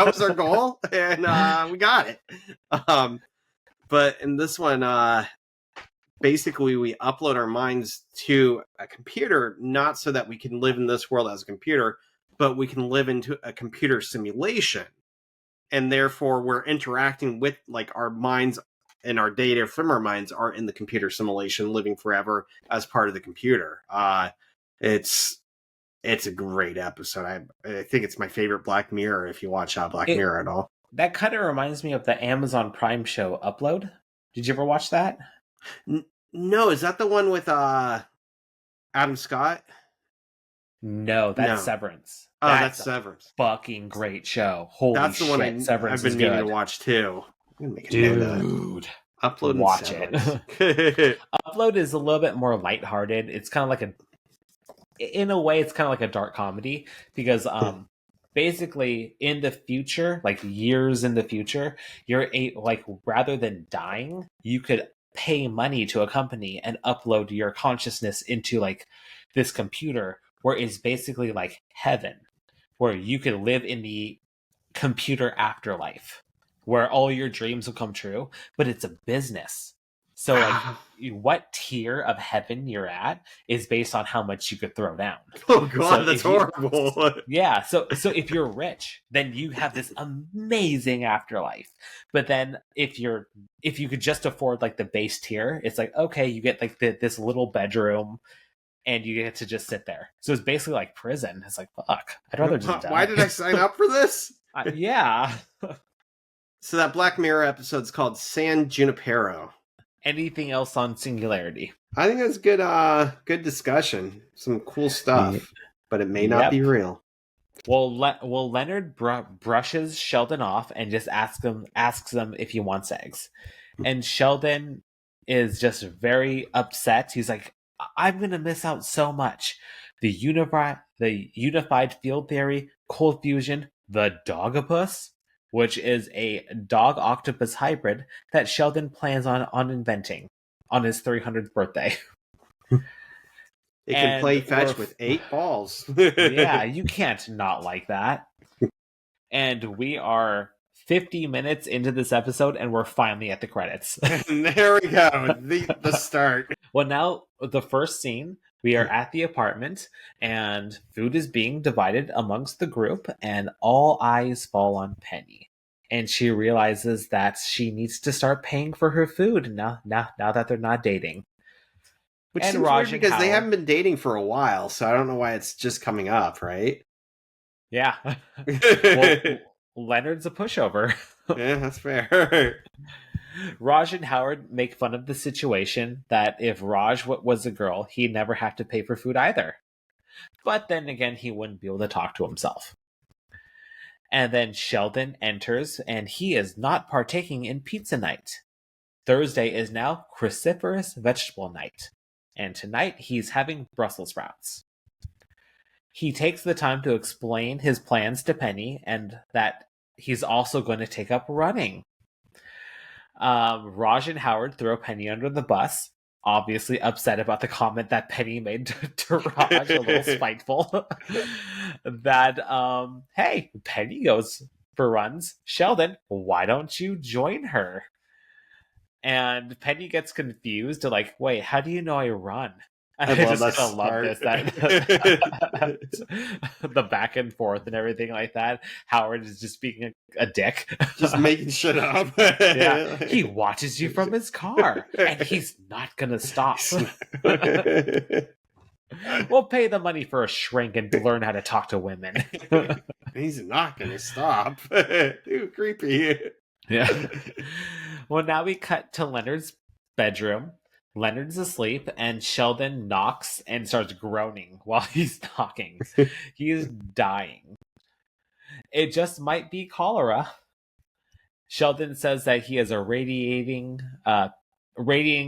was our goal, and we got it. But in this one, basically we upload our minds to a computer, not so that we can live in this world as a computer, but we can live into a computer simulation. And therefore we're interacting with like our minds, and our data from our minds are in the computer simulation, living forever as part of the computer. It's a great episode. I think it's my favorite Black Mirror, if you watch Black Mirror at all. That kind of reminds me of the Amazon Prime show Upload. Did you ever watch that? No, is that the one with Adam Scott? No, that's Severance. Oh, that's Severance. Fucking great show. Holy that's the shit, one Severance I've been meaning to watch too. Dude, Upload, watch it. Upload is a little bit more lighthearted. It's kind of like in a way, it's kind of like a dark comedy, because basically in the future, like years in the future, you're rather than dying, you could pay money to a company and upload your consciousness into like this computer, where it's basically like heaven, where you could live in the computer afterlife, where all your dreams will come true, but it's a business. So like what tier of heaven you're at is based on how much you could throw down. Oh god, that's horrible. Yeah, so if you're rich, then you have this amazing afterlife. But then if you could just afford like the base tier, it's like, okay, you get like this little bedroom and you get to just sit there. So it's basically like prison. It's like, fuck, I'd rather just die. Why did I sign up for this? Yeah. So that Black Mirror episode's called San Junipero. Anything else on Singularity? I think that's good discussion. Some cool stuff, but it may not be real. Well, Leonard brushes Sheldon off and just asks him if he wants eggs. And Sheldon is just very upset. He's like, I'm going to miss out so much. The unified field theory, cold fusion, the dogopus, which is a dog-octopus hybrid that Sheldon plans on inventing on his 300th birthday. It can play fetch with 8 balls. Yeah, you can't not like that. And we are 50 minutes into this episode, and we're finally at the credits. And there we go, the start. Well, now, the first scene, we are at the apartment, and food is being divided amongst the group, and all eyes fall on Penny. and she realizes that she needs to start paying for her food now that they're not dating. Which And seems Raj weird and because they Howard, haven't been dating for a while, so I don't know why it's just coming up, right? yeah. Yeah, Well, Leonard's a pushover. that's fair. Raj and Howard make fun of the situation that if Raj was a girl, he'd never have to pay for food either. But then again, he wouldn't be able to talk to himself. And then Sheldon enters, and he is not partaking in pizza night. Thursday is now cruciferous vegetable night, and tonight he's having Brussels sprouts. He takes the time to explain his plans to Penny, and that he's also going to take up running. Raj and Howard throw Penny under the bus, obviously upset about the comment that Penny made to Raj, a little spiteful. That, hey, Penny goes for runs. Sheldon, why don't you join her? And Penny gets confused, like, wait, how do you know I run? And I love just that kind of love this, that the back and forth and everything like that. Howard is just being a dick. Just making shit up. Yeah, he watches you from his car, and he's not gonna stop. We'll pay the money for a shrink and learn how to talk to women. He's not gonna stop. Too creepy. Yeah. Well, now we cut to Leonard's bedroom. Leonard's asleep, and Sheldon knocks and starts groaning while he's talking. He is dying. It just might be cholera. Sheldon says that he has a radiating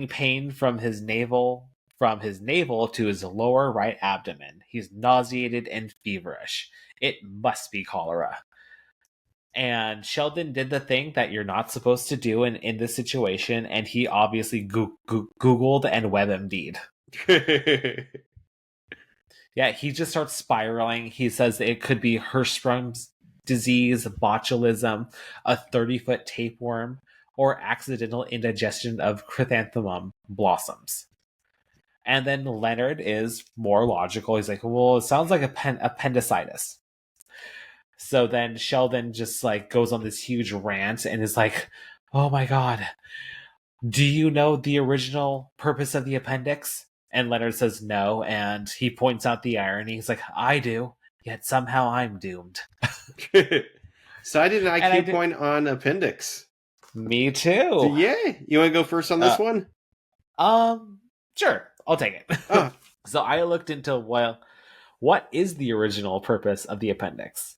pain from his navel to his lower right abdomen. He's nauseated and feverish. It must be cholera. And Sheldon did the thing that you're not supposed to do in this situation, and he obviously Googled and WebMD'd. Yeah, he just starts spiraling. He says it could be Hirschsprung's disease, botulism, a 30-foot tapeworm, or accidental indigestion of chrysanthemum blossoms. And then Leonard is more logical. He's like, well, it sounds like appendicitis. So then Sheldon just like goes on this huge rant and is like, oh my god, do you know the original purpose of the appendix? And Leonard says no, and he points out the irony. He's like, I do, yet somehow I'm doomed. So I did an IQ point on appendix. Me too. So yeah, you want to go first on this one? Sure, I'll take it. Oh. So I looked into, well, what is the original purpose of the appendix?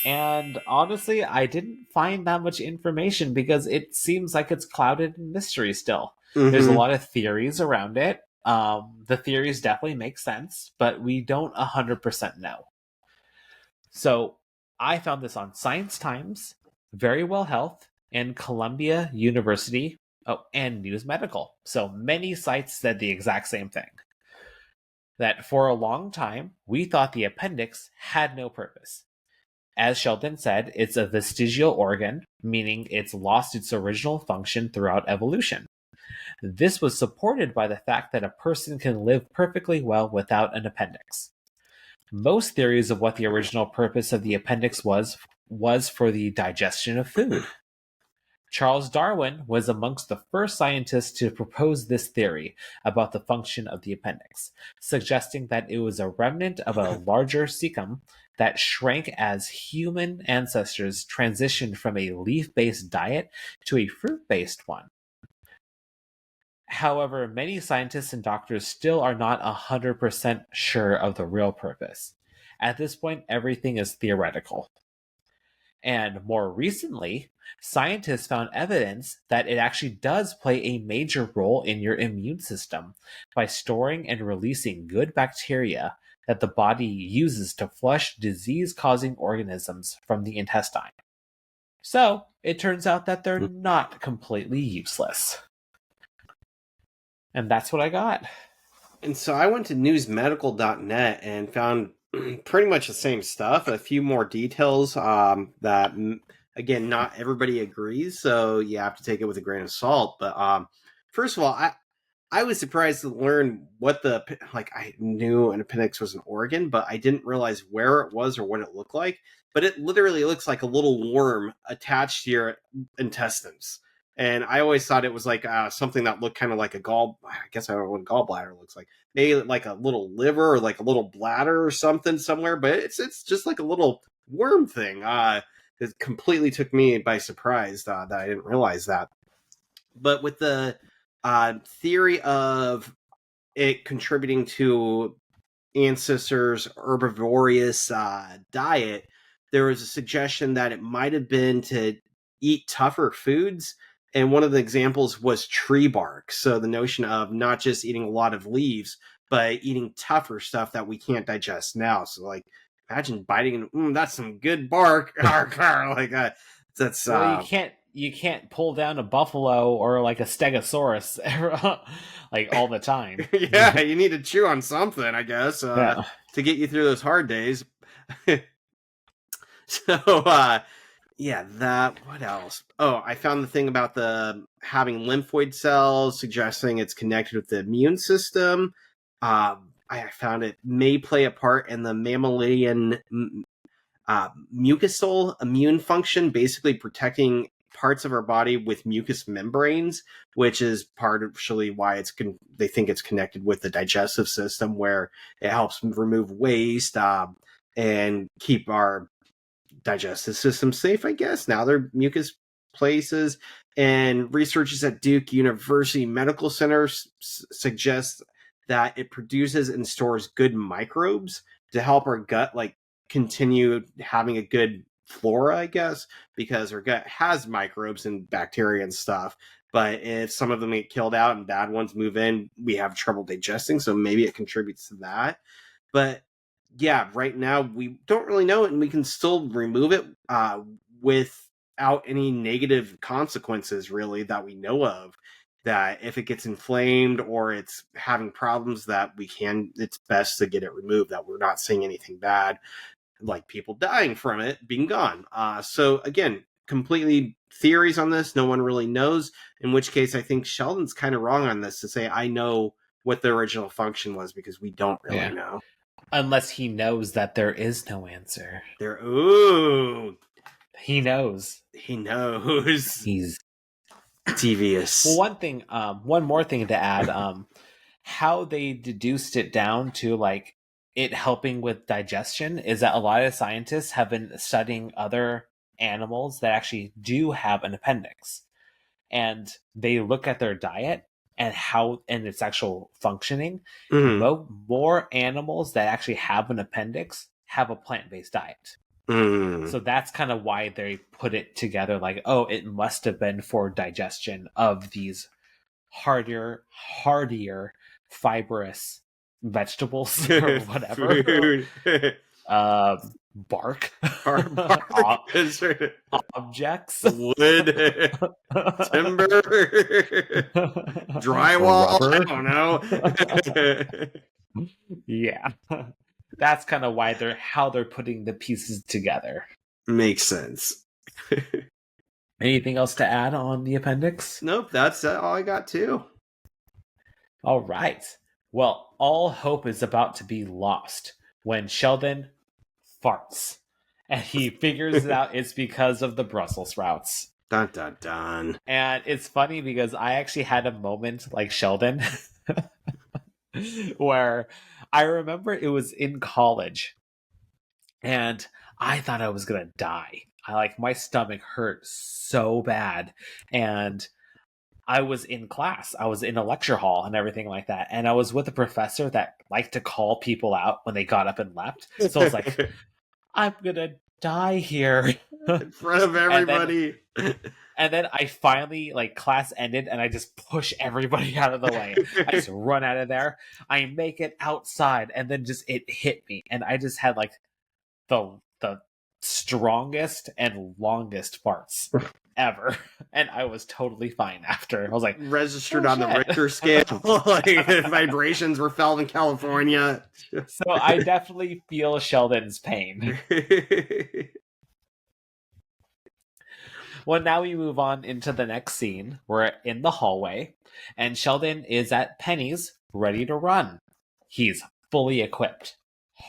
And honestly, I didn't find that much information because it seems like it's clouded in mystery still. Mm-hmm. There's a lot of theories around it. The theories definitely make sense, but we don't 100% know. So I found this on Science Times, Very Well Health, and Columbia University, and News Medical. So many sites said the exact same thing. That for a long time, we thought the appendix had no purpose. As Sheldon said, it's a vestigial organ, meaning it's lost its original function throughout evolution. This was supported by the fact that a person can live perfectly well without an appendix. Most theories of what the original purpose of the appendix was for the digestion of food. Charles Darwin was amongst the first scientists to propose this theory about the function of the appendix, suggesting that it was a remnant of a larger cecum that shrank as human ancestors transitioned from a leaf-based diet to a fruit-based one. However, many scientists and doctors still are not 100% sure of the real purpose. At this point, everything is theoretical. And more recently, scientists found evidence that it actually does play a major role in your immune system by storing and releasing good bacteria that the body uses to flush disease-causing organisms from the intestine. So, it turns out that they're not completely useless. And that's what I got. And so I went to newsmedical.net and found pretty much the same stuff, a few more details that, again, not everybody agrees, so you have to take it with a grain of salt. But first of all, I was surprised to learn what I knew an appendix was an organ, but I didn't realize where it was or what it looked like. But it literally looks like a little worm attached to your intestines. And I always thought it was like something that looked kind of like I guess I don't know what a gallbladder looks like. Maybe like a little liver or like a little bladder or something somewhere, but it's just like a little worm thing. It completely took me by surprise that I didn't realize that. But with the theory of it contributing to ancestors' herbivorous diet, there was a suggestion that it might have been to eat tougher foods. And one of the examples was tree bark. So the notion of not just eating a lot of leaves, but eating tougher stuff that we can't digest now. So like, imagine biting, that's some good bark. Like that's well, you can't pull down a buffalo or like a stegosaurus like all the time. Yeah, you need to chew on something, I guess, to get you through those hard days. So yeah, what else? Oh, I found the thing about the having lymphoid cells suggesting it's connected with the immune system. I found it may play a part in the mammalian mucosal immune function, basically protecting parts of our body with mucous membranes, which is partially why they think it's connected with the digestive system, where it helps remove waste and keep our digestive system safe, I guess. Now they're mucus places. And researchers at Duke University Medical Center suggest that it produces and stores good microbes to help our gut continue having a good flora, I guess, because our gut has microbes and bacteria and stuff. But if some of them get killed out and bad ones move in, we have trouble digesting. So maybe it contributes to that. But yeah, right now we don't really know it, and we can still remove it without any negative consequences, really, that we know of. That if it gets inflamed or it's having problems, it's best to get it removed, that we're not seeing anything bad, like people dying from it being gone. So again, completely theories on this. No one really knows, in which case I think Sheldon's kind of wrong on this to say, I know what the original function was, because we don't really know. Unless he knows that there is no answer. He knows. He's devious. Well, one more thing to add, how they deduced it down to like it helping with digestion is that a lot of scientists have been studying other animals that actually do have an appendix, and they look at their diet and its actual functioning. More animals that actually have an appendix have a plant-based diet. So that's kind of why they put it together, like, oh, it must have been for digestion of these hardier, fibrous vegetables or whatever. Bark. Objects. Wood. Timber. Drywall. Rubber. I don't know. Yeah. That's kind of why they're putting the pieces together. Makes sense. Anything else to add on the appendix? Nope, that's all I got too. All right. Well, all hope is about to be lost when Sheldon farts, and he figures out it's because of the Brussels sprouts. Dun dun dun. And it's funny because I actually had a moment like Sheldon where I remember it was in college, and I thought I was gonna die. My stomach hurt so bad, and I was in class. I was in a lecture hall and everything like that, and I was with a professor that liked to call people out when they got up and left. So I was like, I'm gonna die here in front of everybody. And then I finally, class ended, and I just push everybody out of the way. I just run out of there. I make it outside, and then it hit me, and I just had the strongest and longest farts ever, and I was totally fine after. I was like, registered on the Richter scale. Vibrations were felt in California. So I definitely feel Sheldon's pain. Well, now we move on into the next scene. We're in the hallway, and Sheldon is at Penny's, ready to run. He's fully equipped.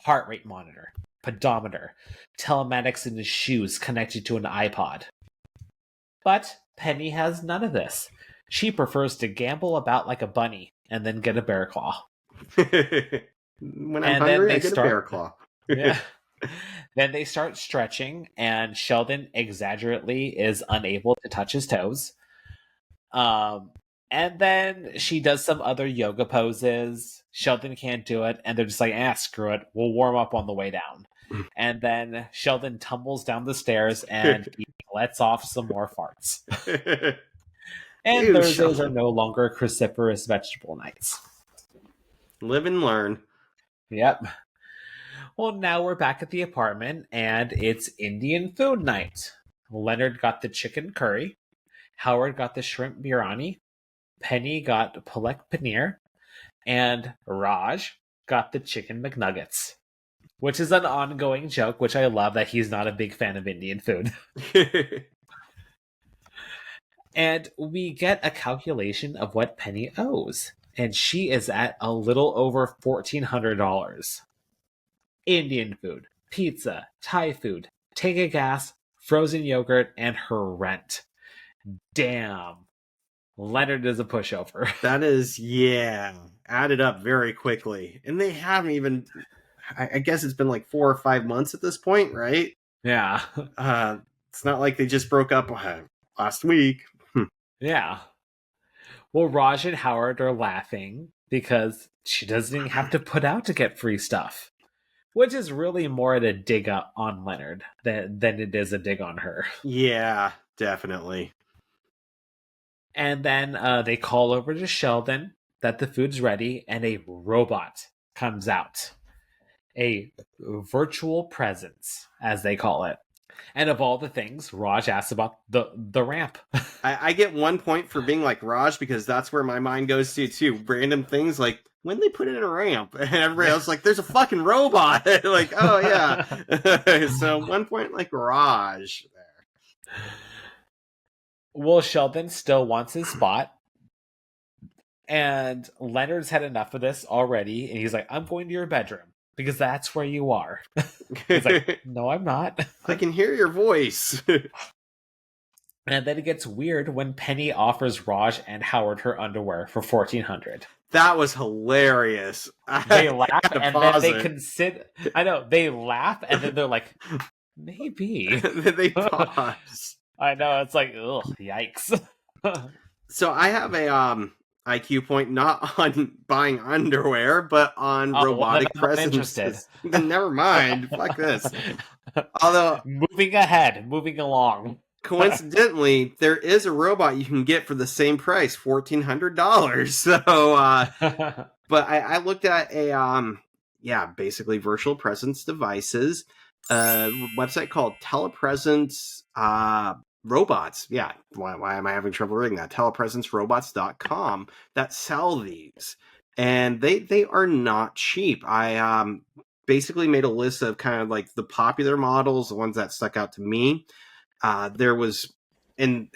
Heart rate monitor, pedometer, telematics in his shoes connected to an iPod. But Penny has none of this. She prefers to gamble about like a bunny and then get a bear claw. When I'm hungry, I get a bear claw. Yeah. Then they start stretching, and Sheldon exaggerately is unable to touch his toes. And then she does some other yoga poses. Sheldon can't do it, and they're just like, screw it. We'll warm up on the way down. And then Sheldon tumbles down the stairs, and he lets off some more farts. And Ew, Thursdays Sheldon. are no longer cruciferous vegetable nights. Live and learn. Yep. Well, now we're back at the apartment, and it's Indian food night. Leonard got the chicken curry. Howard got the shrimp biryani. Penny got palak paneer. And Raj got the chicken McNuggets. Which is an ongoing joke, which I love that he's not a big fan of Indian food. And we get a calculation of what Penny owes. And she is at a little over $1,400. Indian food, pizza, Thai food, take a gas, frozen yogurt, and her rent. Damn. Leonard is a pushover. That is, added up very quickly. And they haven't even, I guess it's been like 4 or 5 months at this point, right? Yeah. It's not like they just broke up last week. Yeah. Well, Raj and Howard are laughing because she doesn't even have to put out to get free stuff. Which is really more a dig on Leonard than it is a dig on her. Yeah, definitely. And then they call over to Sheldon that the food's ready, and a robot comes out. A virtual presence, as they call it. And of all the things, Raj asks about the ramp. I get 1 point for being like Raj because that's where my mind goes to too. Random things like when they put in a ramp, and everybody else like, "There's a fucking robot." Like, oh yeah. So 1 point like Raj there. Well, Sheldon still wants his spot, and Leonard's had enough of this already, and he's like, "I'm going to your bedroom because that's where you are." He's like, "No, I'm not." I can hear your voice. And then it gets weird when Penny offers Raj and Howard her underwear for $1,400. That was hilarious. They laugh and then they consider. I know they laugh and then they're like, maybe. They pause. I know, it's like, ugh, yikes. So I have a IQ point not on buying underwear, but on robotic presences. Never mind. Fuck this. Although moving along. Coincidentally, there is a robot you can get for the same price, $1,400. So, but I looked at a basically virtual presence devices, website called Telepresence Robots. Yeah, why am I having trouble reading that? Telepresencerobots.com that sell these, and they are not cheap. I basically made a list of kind of like the popular models, the ones that stuck out to me. There was, and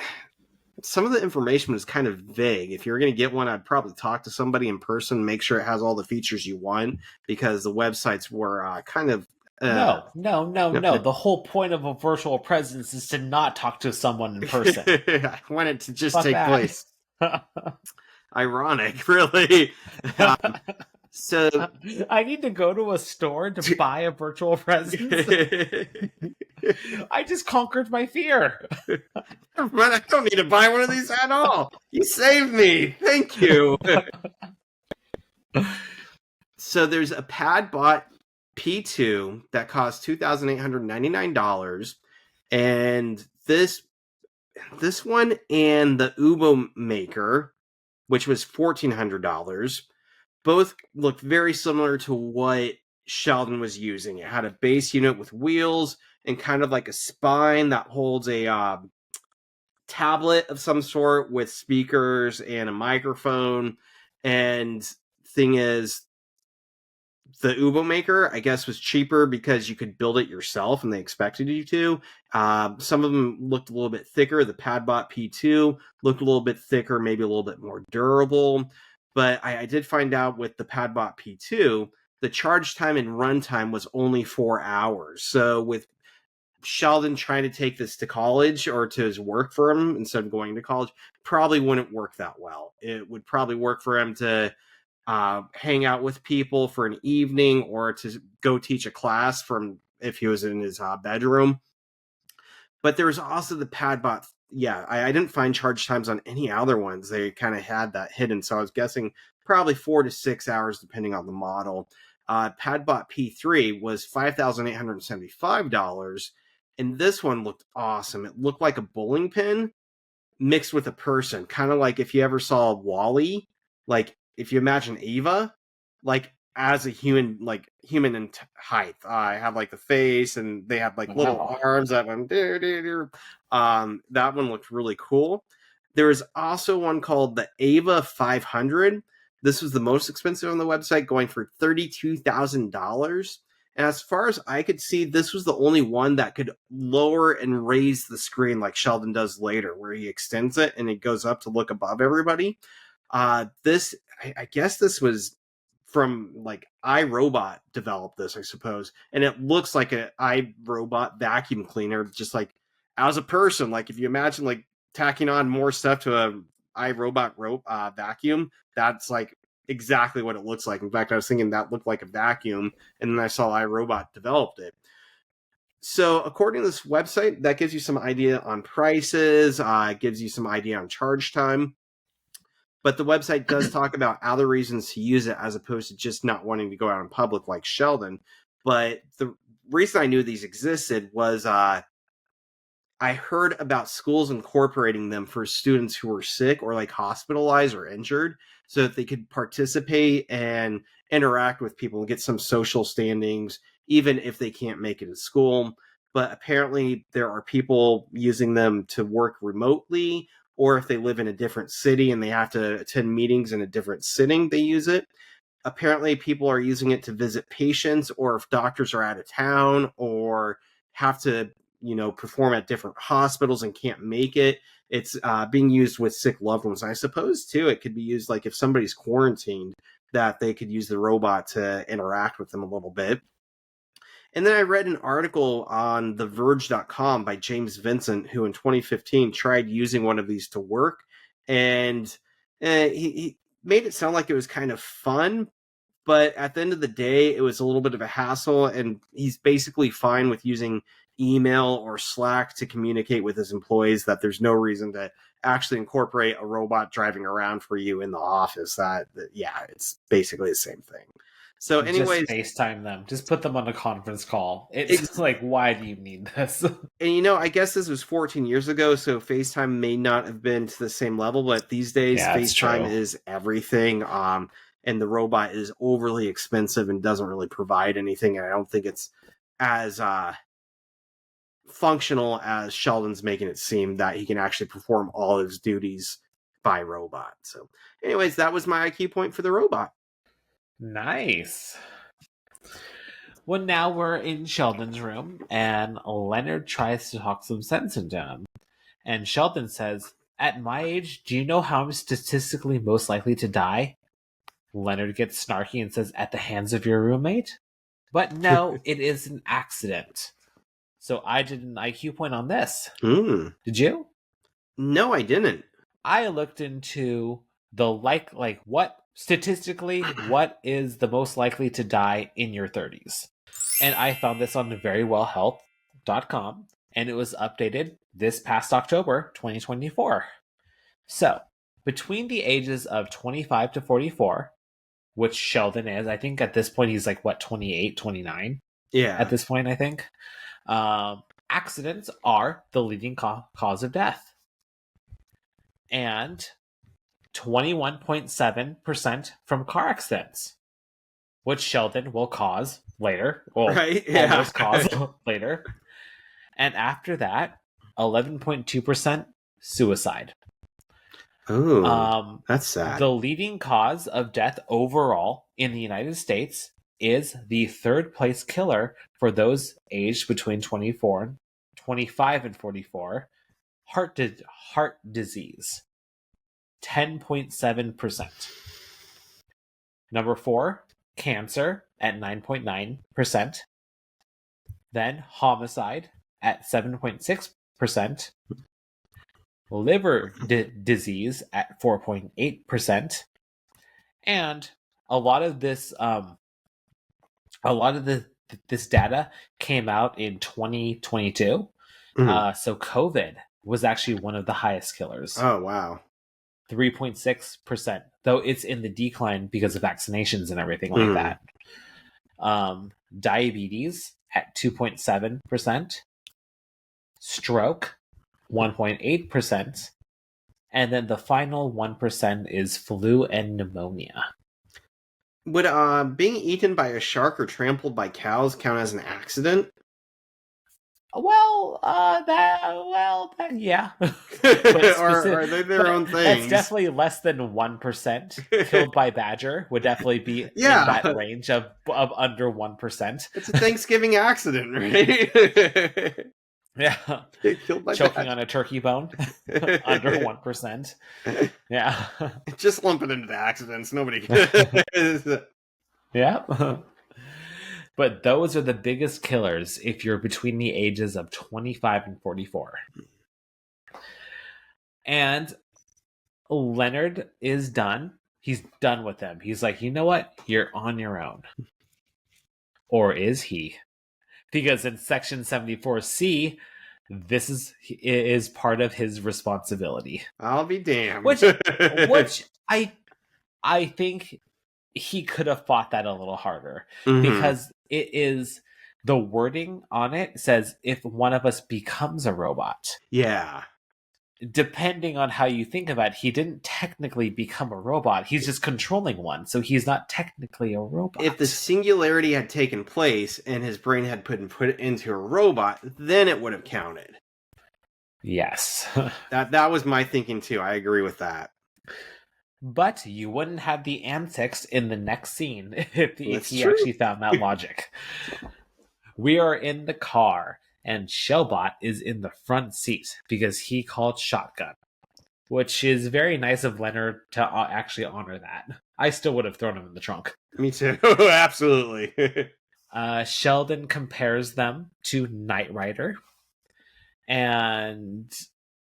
some of the information was kind of vague. If you're going to get one, I'd probably talk to somebody in person, make sure it has all the features you want, because the websites were kind of... No. The whole point of a virtual presence is to not talk to someone in person. I want it to just take place. Ironic, really. So I need to go to a store to buy a virtual presence. I just conquered my fear. I don't need to buy one of these at all. You saved me. Thank you. So there's a PadBot P2 that costs $2,899, and this one and the Ubo Maker, which was $1,400, both looked very similar to what Sheldon was using. It had a base unit with wheels and kind of like a spine that holds a tablet of some sort with speakers and a microphone. And thing is, the Ubo maker, I guess, was cheaper because you could build it yourself and they expected you to. Some of them looked a little bit thicker. The Padbot P2 looked a little bit thicker, maybe a little bit more durable. But I did find out with the Padbot P2, the charge time and runtime was only 4 hours. So with Sheldon trying to take this to college or to his work firm instead of going to college, probably wouldn't work that well. It would probably work for him to hang out with people for an evening or to go teach a class from if he was in his bedroom. But there was also the Padbot. Yeah, I didn't find charge times on any other ones. They kind of had that hidden. So I was guessing probably 4 to 6 hours, depending on the model. Padbot P3 was $5,875. And this one looked awesome. It looked like a bowling pin mixed with a person. Kind of like if you ever saw Wall-E, like if you imagine Ava, like as a human, like human in height. I have like the face, and they have like little arms that went. That one looked really cool. There is also one called the Ava 500. This was the most expensive on the website, going for $32,000. And as far as I could see, this was the only one that could lower and raise the screen like Sheldon does later, where he extends it and it goes up to look above everybody. I guess this was from like iRobot developed this, I suppose. And it looks like an iRobot vacuum cleaner, just like as a person. Like if you imagine like tacking on more stuff to a iRobot vacuum, that's like exactly what it looks like. In fact, I was thinking that looked like a vacuum, and then I saw iRobot developed it. So according to this website, that gives you some idea on prices, gives you some idea on charge time. But the website does talk about other reasons to use it as opposed to just not wanting to go out in public like Sheldon. But the reason I knew these existed was I heard about schools incorporating them for students who were sick or like hospitalized or injured so that they could participate and interact with people and get some social standings, even if they can't make it to school. But apparently there are people using them to work remotely, or if they live in a different city and they have to attend meetings in a different sitting, they use it. Apparently people are using it to visit patients, or if doctors are out of town or have to, perform at different hospitals and can't make it. It's being used with sick loved ones. I suppose, too, it could be used like if somebody's quarantined, that they could use the robot to interact with them a little bit. And then I read an article on TheVerge.com by James Vincent, who in 2015 tried using one of these to work. And he made it sound like it was kind of fun, but at the end of the day, it was a little bit of a hassle. And he's basically fine with using email or Slack to communicate with his employees, that there's no reason to actually incorporate a robot driving around for you in the office. It's basically the same thing. So anyways, just FaceTime them. Just put them on a conference call. It's like, why do you need this? And I guess this was 14 years ago, so FaceTime may not have been to the same level, but these days FaceTime is everything. And the robot is overly expensive and doesn't really provide anything. And I don't think it's as functional as Sheldon's making it seem, that he can actually perform all his duties by robot. So anyways, that was my IQ point for the robot. Nice. Well, now we're in Sheldon's room, and Leonard tries to talk some sense into him. And Sheldon says, "At my age, do you know how I'm statistically most likely to die?" Leonard gets snarky and says, "At the hands of your roommate?" But no, it is an accident. So I did an IQ point on this. Did you? No, I didn't. I looked into the what statistically, what is the most likely to die in your 30s? And I found this on verywellhealth.com, and it was updated this past October 2024. So, between the ages of 25 to 44, which Sheldon is, I think at this point he's like, 28, 29? Yeah. At this point, I think. Accidents are the leading cause of death. And 21.7% from car accidents, which Sheldon will cause later. Well, right? Yeah. Almost cause later. And after that, 11.2% suicide. Oh, that's sad. The leading cause of death overall in the United States is the third place killer for those aged between 25 and 44. Heart disease, 10.7%. Number 4, cancer at 9.9%. Then homicide at 7.6%. Liver disease at 4.8%. And a lot of this this data came out in 2022. So COVID was actually one of the highest killers. Oh, wow. 3.6%, though it's in the decline because of vaccinations and everything like that. Diabetes at 2.7%. Stroke, 1.8%. And then the final 1% is flu and pneumonia. Would being eaten by a shark or trampled by cows count as an accident? Well, yeah. Or are they their own things? That's definitely less than 1%. Killed by badger would definitely be in that range of under 1%. It's a Thanksgiving accident, right? Yeah. Killed by choking badger. on a turkey bone, under 1%. Yeah. Just lump it into the accidents. Nobody. Yeah. But those are the biggest killers if you're between the ages of 25 and 44. And Leonard is done. He's done with them. He's like, you know what? You're on your own. Or is he? Because in Section 74C, this is part of his responsibility. I'll be damned. Which I think he could have fought that a little harder. Because it is, the wording on it says if one of us becomes a robot. Yeah. Depending on how you think about it, he didn't technically become a robot. He's just controlling one, so he's not technically a robot. If the singularity had taken place and his brain had put it into a robot, then it would have counted. Yes. That was my thinking too. I agree with that. But you wouldn't have the antics in the next scene if he actually found that logic. We are in the car, and Shellbot is in the front seat because he called shotgun, which is very nice of Leonard to actually honor that. I still would have thrown him in the trunk. Me too. Absolutely. Sheldon compares them to Knight Rider, and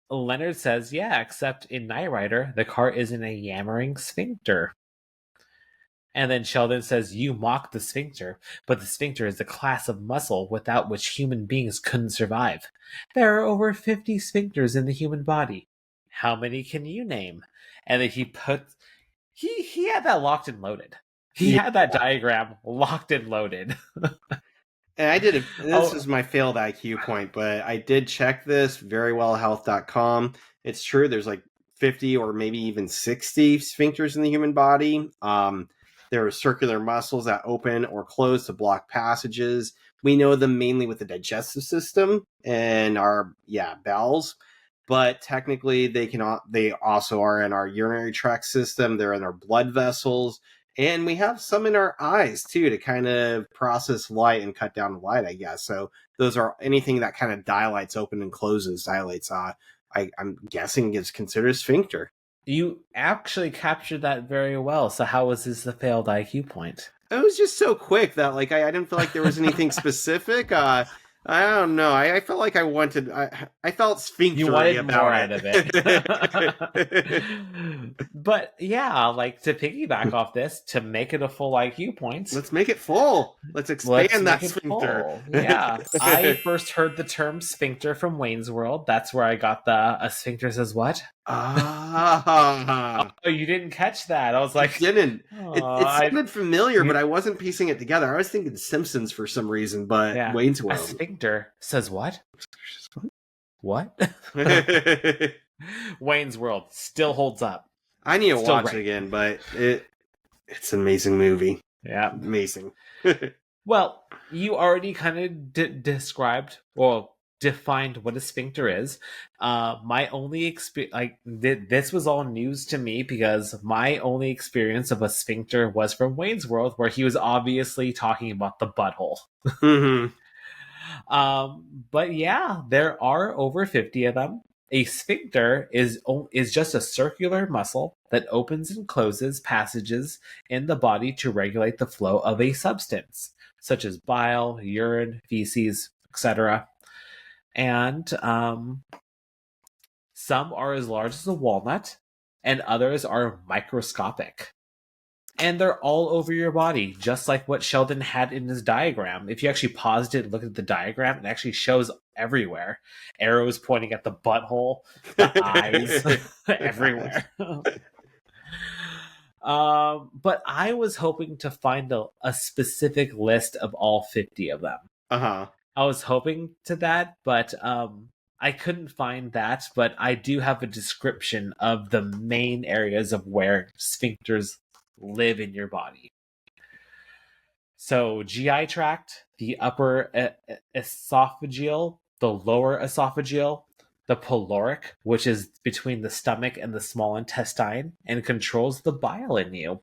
Leonard says, yeah, except in Knight Rider, the car isn't a yammering sphincter. And then Sheldon says, you mock the sphincter, but the sphincter is a class of muscle without which human beings couldn't survive. There are over 50 sphincters in the human body. How many can you name? And then he had that locked and loaded. He had that diagram locked and loaded. And I did this is my failed IQ point, but I did check this, verywellhealth.com. It's true, there's like 50 or maybe even 60 sphincters in the human body. There are circular muscles that open or close to block passages. We know them mainly with the digestive system and our bowels, but technically they also are in our urinary tract system. They're in our blood vessels. And we have some in our eyes, too, to kind of process light and cut down light, I guess. So those are anything that kind of dilates, open and closes, dilates. I'm guessing is considered a sphincter. You actually captured that very well. So how was this the failed IQ point? It was just so quick that I didn't feel like there was anything specific. I don't know. I felt like I felt sphinctery you wanted about more out of it. But yeah, to piggyback off this, to make it a full IQ point. Let's make it full. Let's expand that sphincter. Yeah. I first heard the term sphincter from Wayne's World. That's where I got a sphincter says what? Oh, you didn't catch that. I was like... I didn't. It sounded familiar, but I wasn't piecing it together. I was thinking Simpsons for some reason, but Wayne's World. A sphincter says what? What? Wayne's World still holds up. I need to watch it again, but it's an amazing movie. Yeah. Amazing. Well, you already kind of described, well, defined what a sphincter is. My only experience, this was all news to me because my only experience of a sphincter was from Wayne's World, where he was obviously talking about the butthole. Mm-hmm. But yeah, there are over 50 of them. A sphincter is just a circular muscle that opens and closes passages in the body to regulate the flow of a substance, such as bile, urine, feces, etc. And some are as large as a walnut, and others are microscopic. And they're all over your body, just like what Sheldon had in his diagram. If you actually paused it and look at the diagram, it actually shows everywhere. Arrows pointing at the butthole, the eyes, everywhere. But I was hoping to find a specific list of all 50 of them. Uh-huh. I was hoping to that, but I couldn't find that. But I do have a description of the main areas of where sphincters live in your body. So GI tract, the upper esophageal, the lower esophageal, the pyloric, which is between the stomach and the small intestine and controls the bile in you.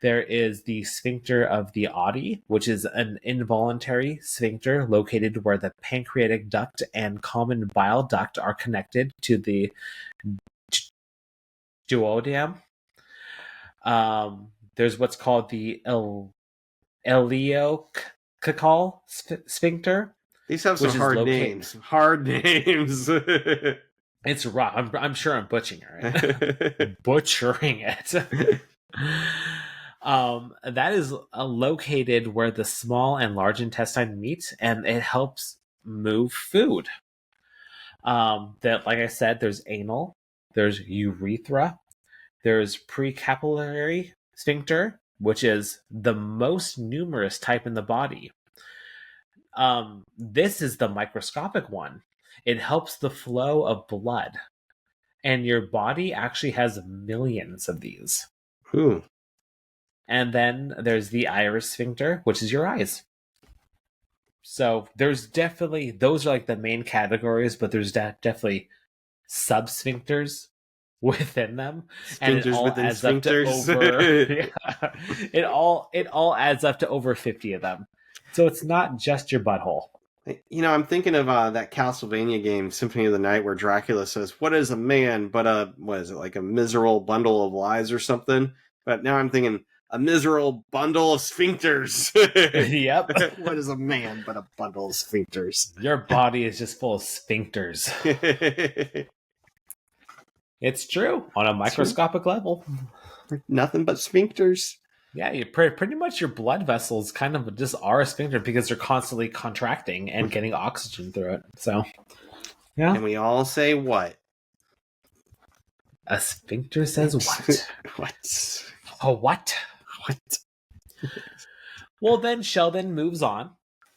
There is the sphincter of the Oddi, which is an involuntary sphincter located where the pancreatic duct and common bile duct are connected to the duodenum. There's what's called the ileocecal sphincter. These have some hard names. Hard names. It's rough. I'm sure I'm butchering it. Butchering it. That is located where the small and large intestine meet, and it helps move food. That, like I said, there's anal, there's urethra, there's precapillary sphincter, which is the most numerous type in the body. This is the microscopic one. It helps the flow of blood, and your body actually has millions of these. Ooh. And then there's the iris sphincter, which is your eyes. So there's definitely, those are like the main categories, but there's definitely sub-sphincters within them. And it all adds up to over, it all adds up to over 50 of them. So it's not just your butthole. You know, I'm thinking of that Castlevania game, Symphony of the Night, where Dracula says, "What is a man but what is it, like a miserable bundle of lies or something?" But now I'm thinking, a miserable bundle of sphincters. Yep. What is a man but a bundle of sphincters? Your body is just full of sphincters. It's true on a microscopic level. Nothing but sphincters. Yeah, you pretty much your blood vessels kind of just are a sphincter because they're constantly contracting and getting oxygen through it. So, yeah. And we all say what? A sphincter says what? What? A what? What? Well, then Sheldon moves on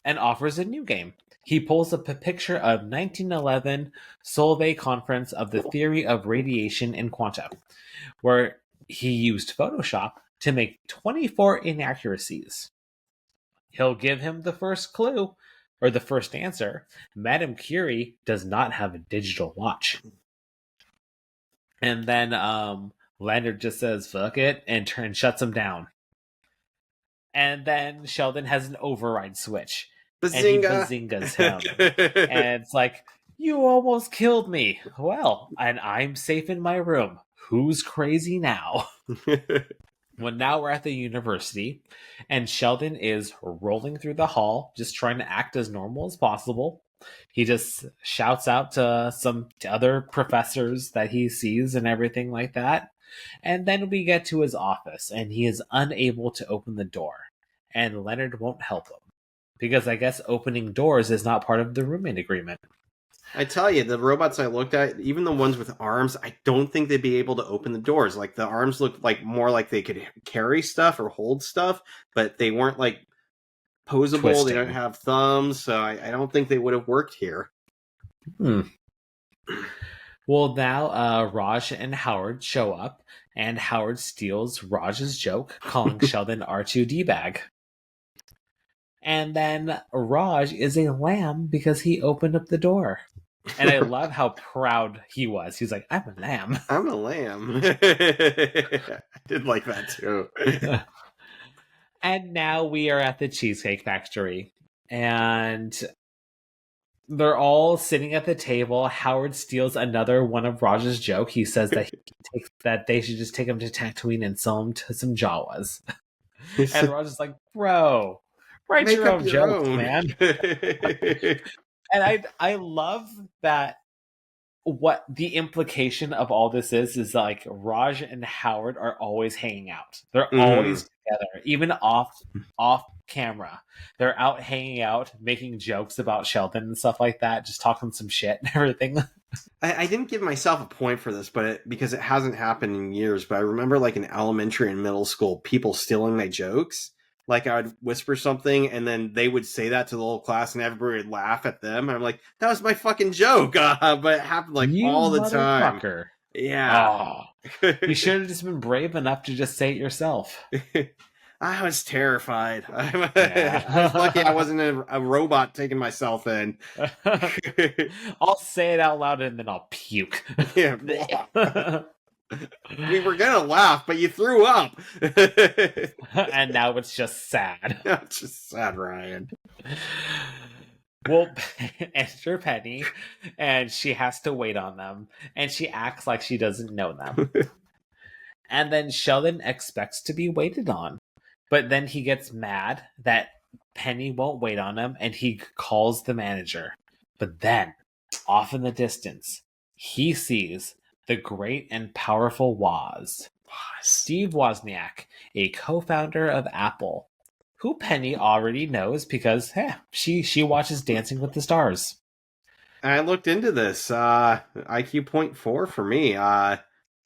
and offers a new game. He pulls up a picture of 1911 Solvay Conference of the Theory of Radiation in Quanta, where he used Photoshop to make 24 inaccuracies. He'll give him the first clue, or the first answer. Madame Curie does not have a digital watch. And then Leonard just says, fuck it, and shuts him down. And then Sheldon has an override switch. Bazinga. And he bazingas him. And it's like, you almost killed me. Well, and I'm safe in my room. Who's crazy now? Well, now we're at the university, and Sheldon is rolling through the hall, just trying to act as normal as possible. He just shouts out to some other professors that he sees and everything like that. And then we get to his office, and he is unable to open the door. And Leonard won't help him. Because I guess opening doors is not part of the roommate agreement. I tell you, the robots I looked at, even the ones with arms, I don't think they'd be able to open the doors. Like, the arms looked like more like they could carry stuff or hold stuff, but they weren't like posable. Twisting. They don't have thumbs, so I don't think they would have worked here. Well, now Raj and Howard show up, and Howard steals Raj's joke, calling Sheldon R2D bag. And then Raj is a lamb because he opened up the door. And I love how proud he was. He's like, I'm a lamb. I'm a lamb. I did like that too. And now we are at the Cheesecake Factory. And they're all sitting at the table. Howard steals another one of Raj's joke. He says that they should just take him to Tatooine and sell him to some Jawas. And Raj is like, bro, write Make your up own your jokes, own. man. And I love that what the implication of all this is like Raj and Howard are always hanging out. They're always together, even off camera. They're out hanging out, making jokes about Sheldon and stuff like that, just talking some shit and everything. I didn't give myself a point for this, because it hasn't happened in years. But I remember, like in elementary and middle school, people stealing my jokes. Like I would whisper something, and then they would say that to the whole class, and everybody would laugh at them. I'm like, that was my fucking joke, but it happened like all the time. Yeah, you should have just been brave enough to just say it yourself. I was terrified. I was lucky I wasn't a robot taking myself in. I'll say it out loud and then I'll puke. Yeah. We were gonna laugh, but you threw up. And now it's just sad. It's just sad, Ryan. Well, enter Penny, and she has to wait on them, and she acts like she doesn't know them. And then Sheldon expects to be waited on, but then he gets mad that Penny won't wait on him, and he calls the manager. But then, off in the distance, he sees the great and powerful Woz. Steve Wozniak, a co-founder of Apple, who Penny already knows because she watches Dancing with the Stars. I looked into this. IQ 0.4 for me. Oh,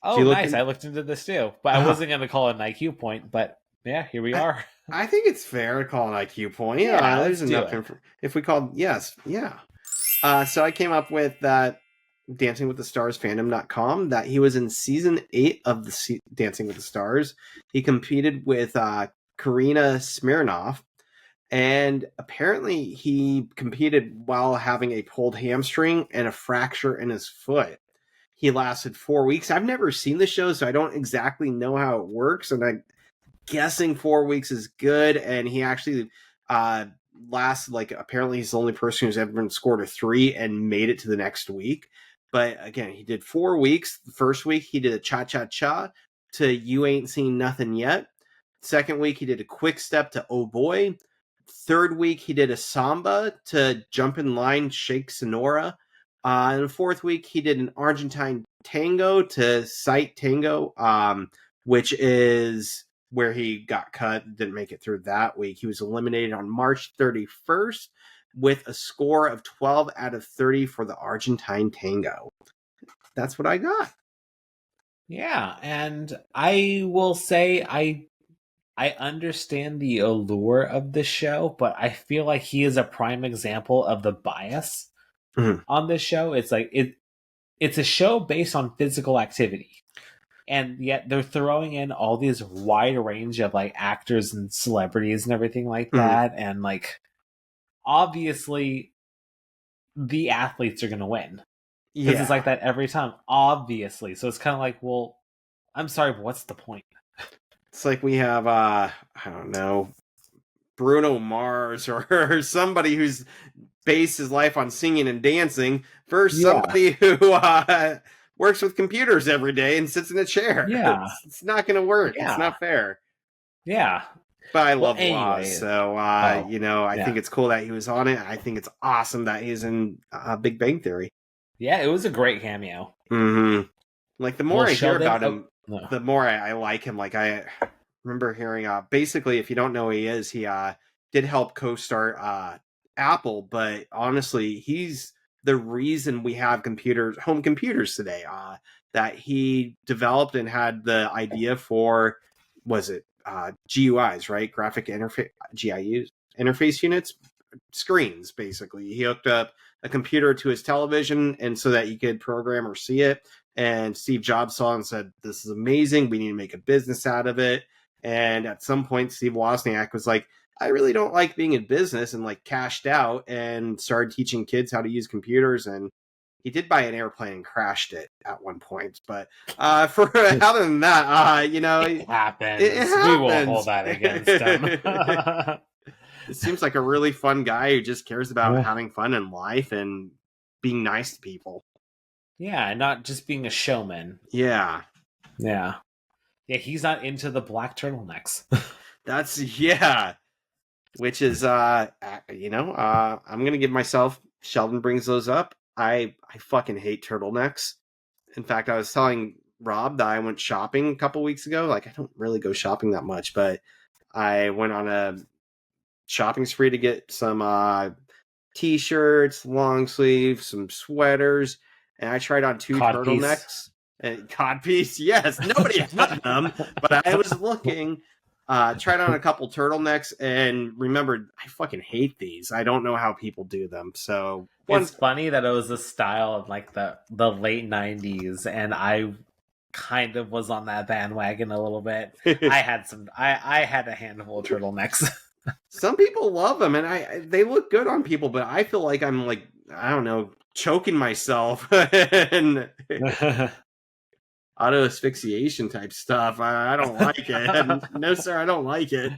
nice. I looked into this too. But I wasn't going to call it an IQ point, but yeah, here we are. I think it's fair to call an IQ point. Yeah, there's enough if we called, yes, yeah. So I came up with that Dancing with the Stars fandom.com that he was in season 8 of the Dancing with the Stars. He competed with Karina Smirnoff, and apparently he competed while having a pulled hamstring and a fracture in his foot. He lasted 4 weeks. I've never seen the show, so I don't exactly know how it works, and I'm guessing 4 weeks is good. And he actually lasted, like, apparently he's the only person who's ever been scored a 3 and made it to the next week. But again, he did 4 weeks. The first week, he did a cha-cha-cha to You Ain't Seen Nothing Yet. Second week, he did a quick step to Oh Boy. Third week, he did a samba to Jump in Line, Shake Sonora. And the fourth week, he did an Argentine tango to Sight Tango, which is where he got cut, didn't make it through that week. He was eliminated on March 31st. With a score of 12 out of 30 for the Argentine tango. That's what I got. Yeah, and I will say I understand the allure of the show, but I feel like he is a prime example of the bias on this show. It's like it's a show based on physical activity. And yet they're throwing in all these wide range of like actors and celebrities and everything like that, and like obviously the athletes are going to win because it's like that every time, obviously. So it's kind of like, well, I'm sorry, but what's the point? It's like we have I don't know, Bruno Mars or somebody who's based his life on singing and dancing versus somebody who works with computers every day and sits in a chair. It's not going to work. It's not fair. But I love Woz, so I think it's cool that he was on it. I think it's awesome that he's in Big Bang Theory. Yeah, it was a great cameo. Like the more I hear about him, the more I like him. Like I remember hearing, basically, if you don't know who he is, he did help co-start Apple, but honestly, he's the reason we have home computers today. That he developed and had the idea for, was it? GUIs, right? Graphic interface, GIUs, interface units, screens, basically. He hooked up a computer to his television and so that you could program or see it. And Steve Jobs saw it and said, this is amazing. We need to make a business out of it. And at some point, Steve Wozniak was like, I really don't like being in business, and like cashed out and started teaching kids how to use computers. And he did buy an airplane and crashed it at one point. But for other than that, It happens. It happens. We won't hold that against him. It seems like a really fun guy who just cares about having fun in life and being nice to people. Yeah, and not just being a showman. Yeah. Yeah. Yeah, he's not into the black turtlenecks. Which is, I'm going to give myself, Sheldon brings those up. I fucking hate turtlenecks. In fact, I was telling Rob that I went shopping a couple weeks ago. Like, I don't really go shopping that much, but I went on a shopping spree to get some t-shirts, long sleeves, some sweaters, and I tried on 2 turtlenecks. And codpiece, yes. Nobody had them, but I was looking. Tried on a couple turtlenecks and remembered I fucking hate these. I don't know how people do them. So it's funny that it was a style of like the late 90s, and I kind of was on that bandwagon a little bit. I had a handful of turtlenecks. Some people love them, and they look good on people, but I feel like I'm like, I don't know, choking myself and auto asphyxiation type stuff. I don't like it. No, sir, I don't like it.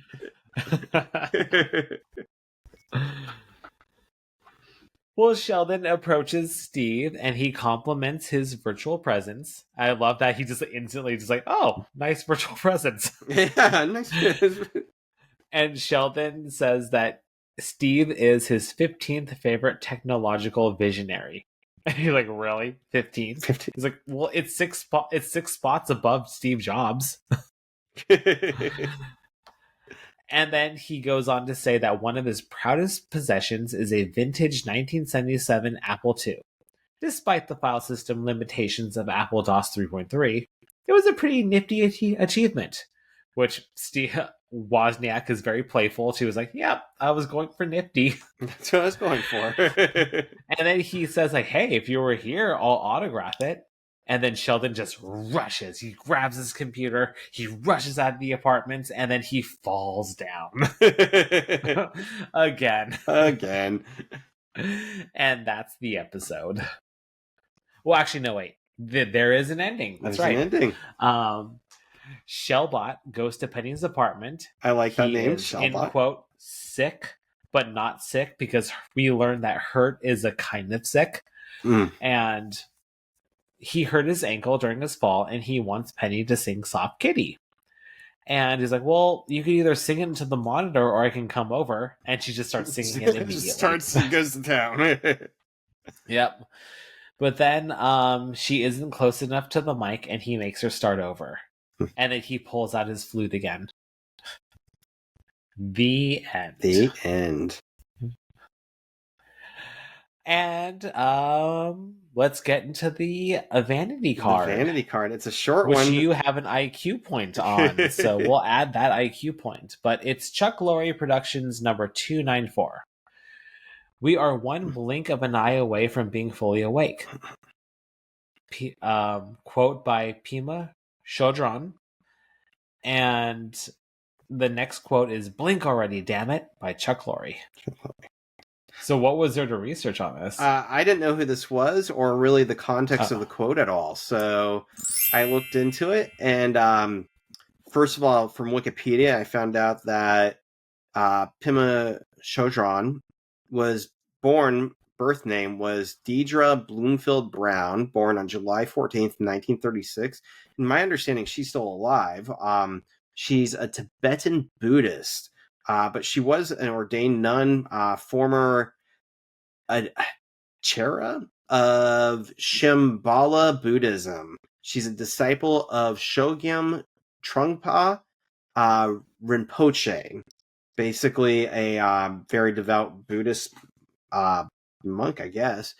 Well, Sheldon approaches Steve and he compliments his virtual presence. I love that he just instantly just like, oh, nice virtual presence. Yeah, nice. And Sheldon says that Steve is his 15th favorite technological visionary. And you're like, really? 15? He's like, well, it's six spots above Steve Jobs. And then he goes on to say that one of his proudest possessions is a vintage 1977 Apple II. Despite the file system limitations of Apple DOS 3.3, it was a pretty nifty achievement, which Steve Wozniak is very playful. She was like, yep, I was going for nifty. That's what I was going for. And then he says, like, hey, if you were here, I'll autograph it. And then Sheldon just rushes. He grabs his computer, he rushes out of the apartment, and then he falls down. Again. And that's the episode. Well, actually, no, wait. There is an ending. That's right. An ending. Shellbot goes to Penny's apartment. I like that name, Shellbot. In quote, sick, but not sick, because we learned that hurt is a kind of sick. And he hurt his ankle during his fall, and he wants Penny to sing Soft Kitty. And he's like, well, you can either sing it into the monitor or I can come over. And she just starts singing it immediately. Goes to town. Yep. But then she isn't close enough to the mic, and he makes her start over. And then he pulls out his flute again. The end. The end. And let's get into the vanity card. The vanity card. It's a short one. Which you have an IQ point on, so we'll add that IQ point. But it's Chuck Lorre Productions number 294. We are one blink of an eye away from being fully awake. Quote by Pema Chodron. And the next quote is, blink already, damn it, by Chuck Lorre. So what was there to research on this? I didn't know who this was or really the context of the quote at all. So I looked into it. And first of all, from Wikipedia, I found out that Pema Chodron was born, birth name was Deidre Bloomfield Brown, born on July 14th, 1936. In my understanding, she's still alive. She's a Tibetan Buddhist. But she was an ordained nun, former Chera of Shambhala Buddhism. She's a disciple of Chogyam Trungpa Rinpoche, basically a very devout Buddhist monk, I guess.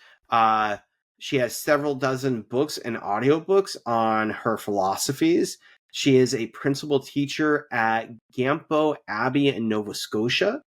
She has several dozen books and audiobooks on her philosophies. She is a principal teacher at Gampo Abbey in Nova Scotia.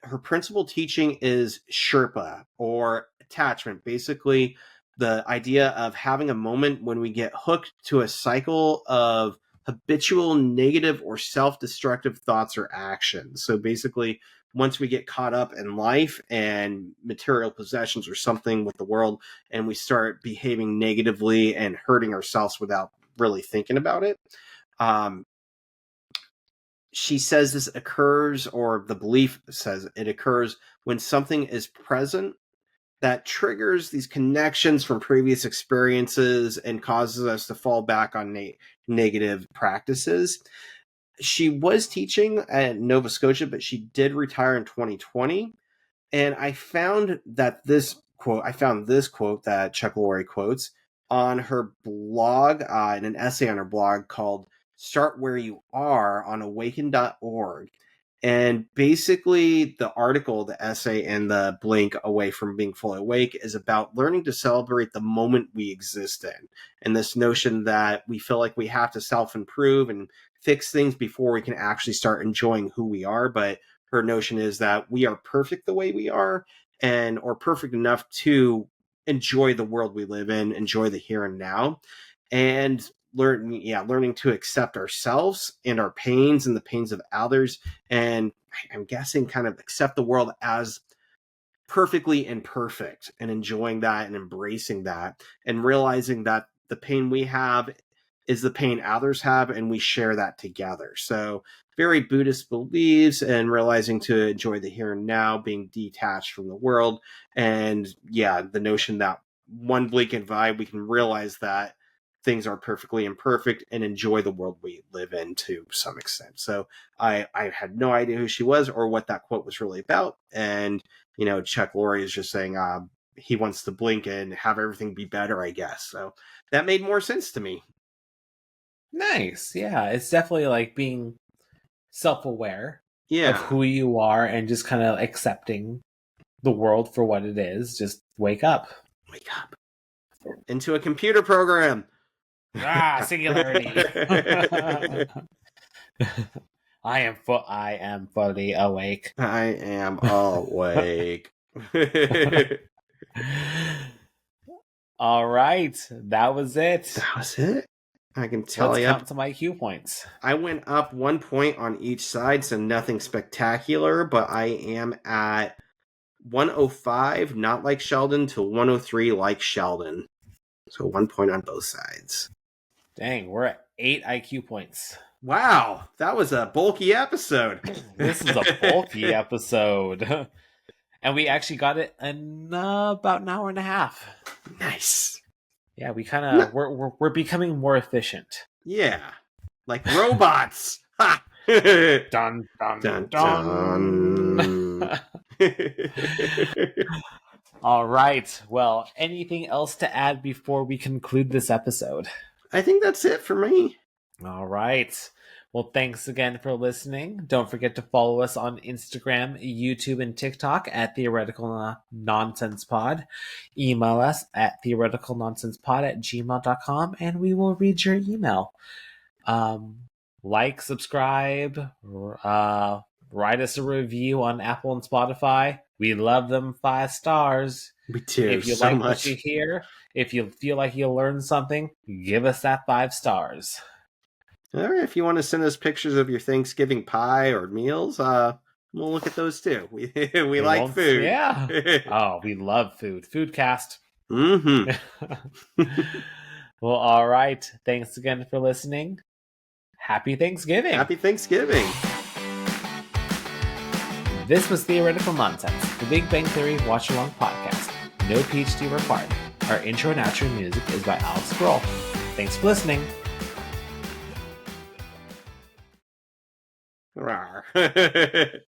Her principal teaching is Sherpa, or attachment. Basically, the idea of having a moment when we get hooked to a cycle of habitual negative or self-destructive thoughts or actions. So basically, once we get caught up in life and material possessions or something with the world, and we start behaving negatively and hurting ourselves without really thinking about it, she says this occurs, or the belief says it occurs when something is present that triggers these connections from previous experiences and causes us to fall back on negative practices. She was teaching at Nova Scotia, but she did retire in 2020. And I found this quote that Chuck Lorre quotes on her blog, in an essay on her blog called Start Where You Are on awaken.org. And basically, the article, the essay, and the blink away from being fully awake is about learning to celebrate the moment we exist in. And this notion that we feel like we have to self-improve and fix things before we can actually start enjoying who we are. But her notion is that we are perfect the way we are, or perfect enough to enjoy the world we live in, enjoy the here and now. And learning to accept ourselves and our pains and the pains of others, and I'm guessing kind of accept the world as perfectly imperfect and enjoying that and embracing that and realizing that the pain we have is the pain others have and we share that together. So very Buddhist beliefs, and realizing to enjoy the here and now, being detached from the world, and the notion that one blink and vibe we can realize that things are perfectly imperfect and enjoy the world we live in to some extent. So I had no idea who she was or what that quote was really about. And, Chuck Lorre is just saying he wants to blink and have everything be better, I guess. So that made more sense to me. Nice. Yeah, it's definitely like being self-aware of who you are and just kind of accepting the world for what it is. Just wake up. Wake up. Into a computer program. Singularity. I am fully awake. I am awake. All right, that was it. That was it. I can tell you. Let's count some IQ points. I went up 1 point on each side, so nothing spectacular, but I am at 105, not like Sheldon, to 103, like Sheldon. So 1 point on both sides. Dang, we're at 8 IQ points. Wow, that was a bulky episode. This is a bulky episode. And we actually got it in about an hour and a half. Nice. Yeah, we kind of we're becoming more efficient. Yeah, like robots. Ha! Dun dun dun dun. All right. Well, anything else to add before we conclude this episode? I think that's it for me. All right. Well, thanks again for listening. Don't forget to follow us on Instagram, YouTube, and TikTok at Theoretical Nonsense Pod. Email us at theoreticalnonsensepod@gmail.com, and we will read your email. Like, subscribe, write us a review on Apple and Spotify. We love them 5 stars. We do. If you so like much. what you hear, if you feel like you'll learn something, give us that 5 stars. All right, if you want to send us pictures of your Thanksgiving pie or meals, we'll look at those too. We like food. Yeah. Oh, we love food. Foodcast. Mm-hmm. Well, all right. Thanks again for listening. Happy Thanksgiving. Happy Thanksgiving. This was Theoretical Nonsense, the Big Bang Theory watch-along podcast. No PhD required. Our intro and outro music is by Alex Grohl. Thanks for listening. Rawr.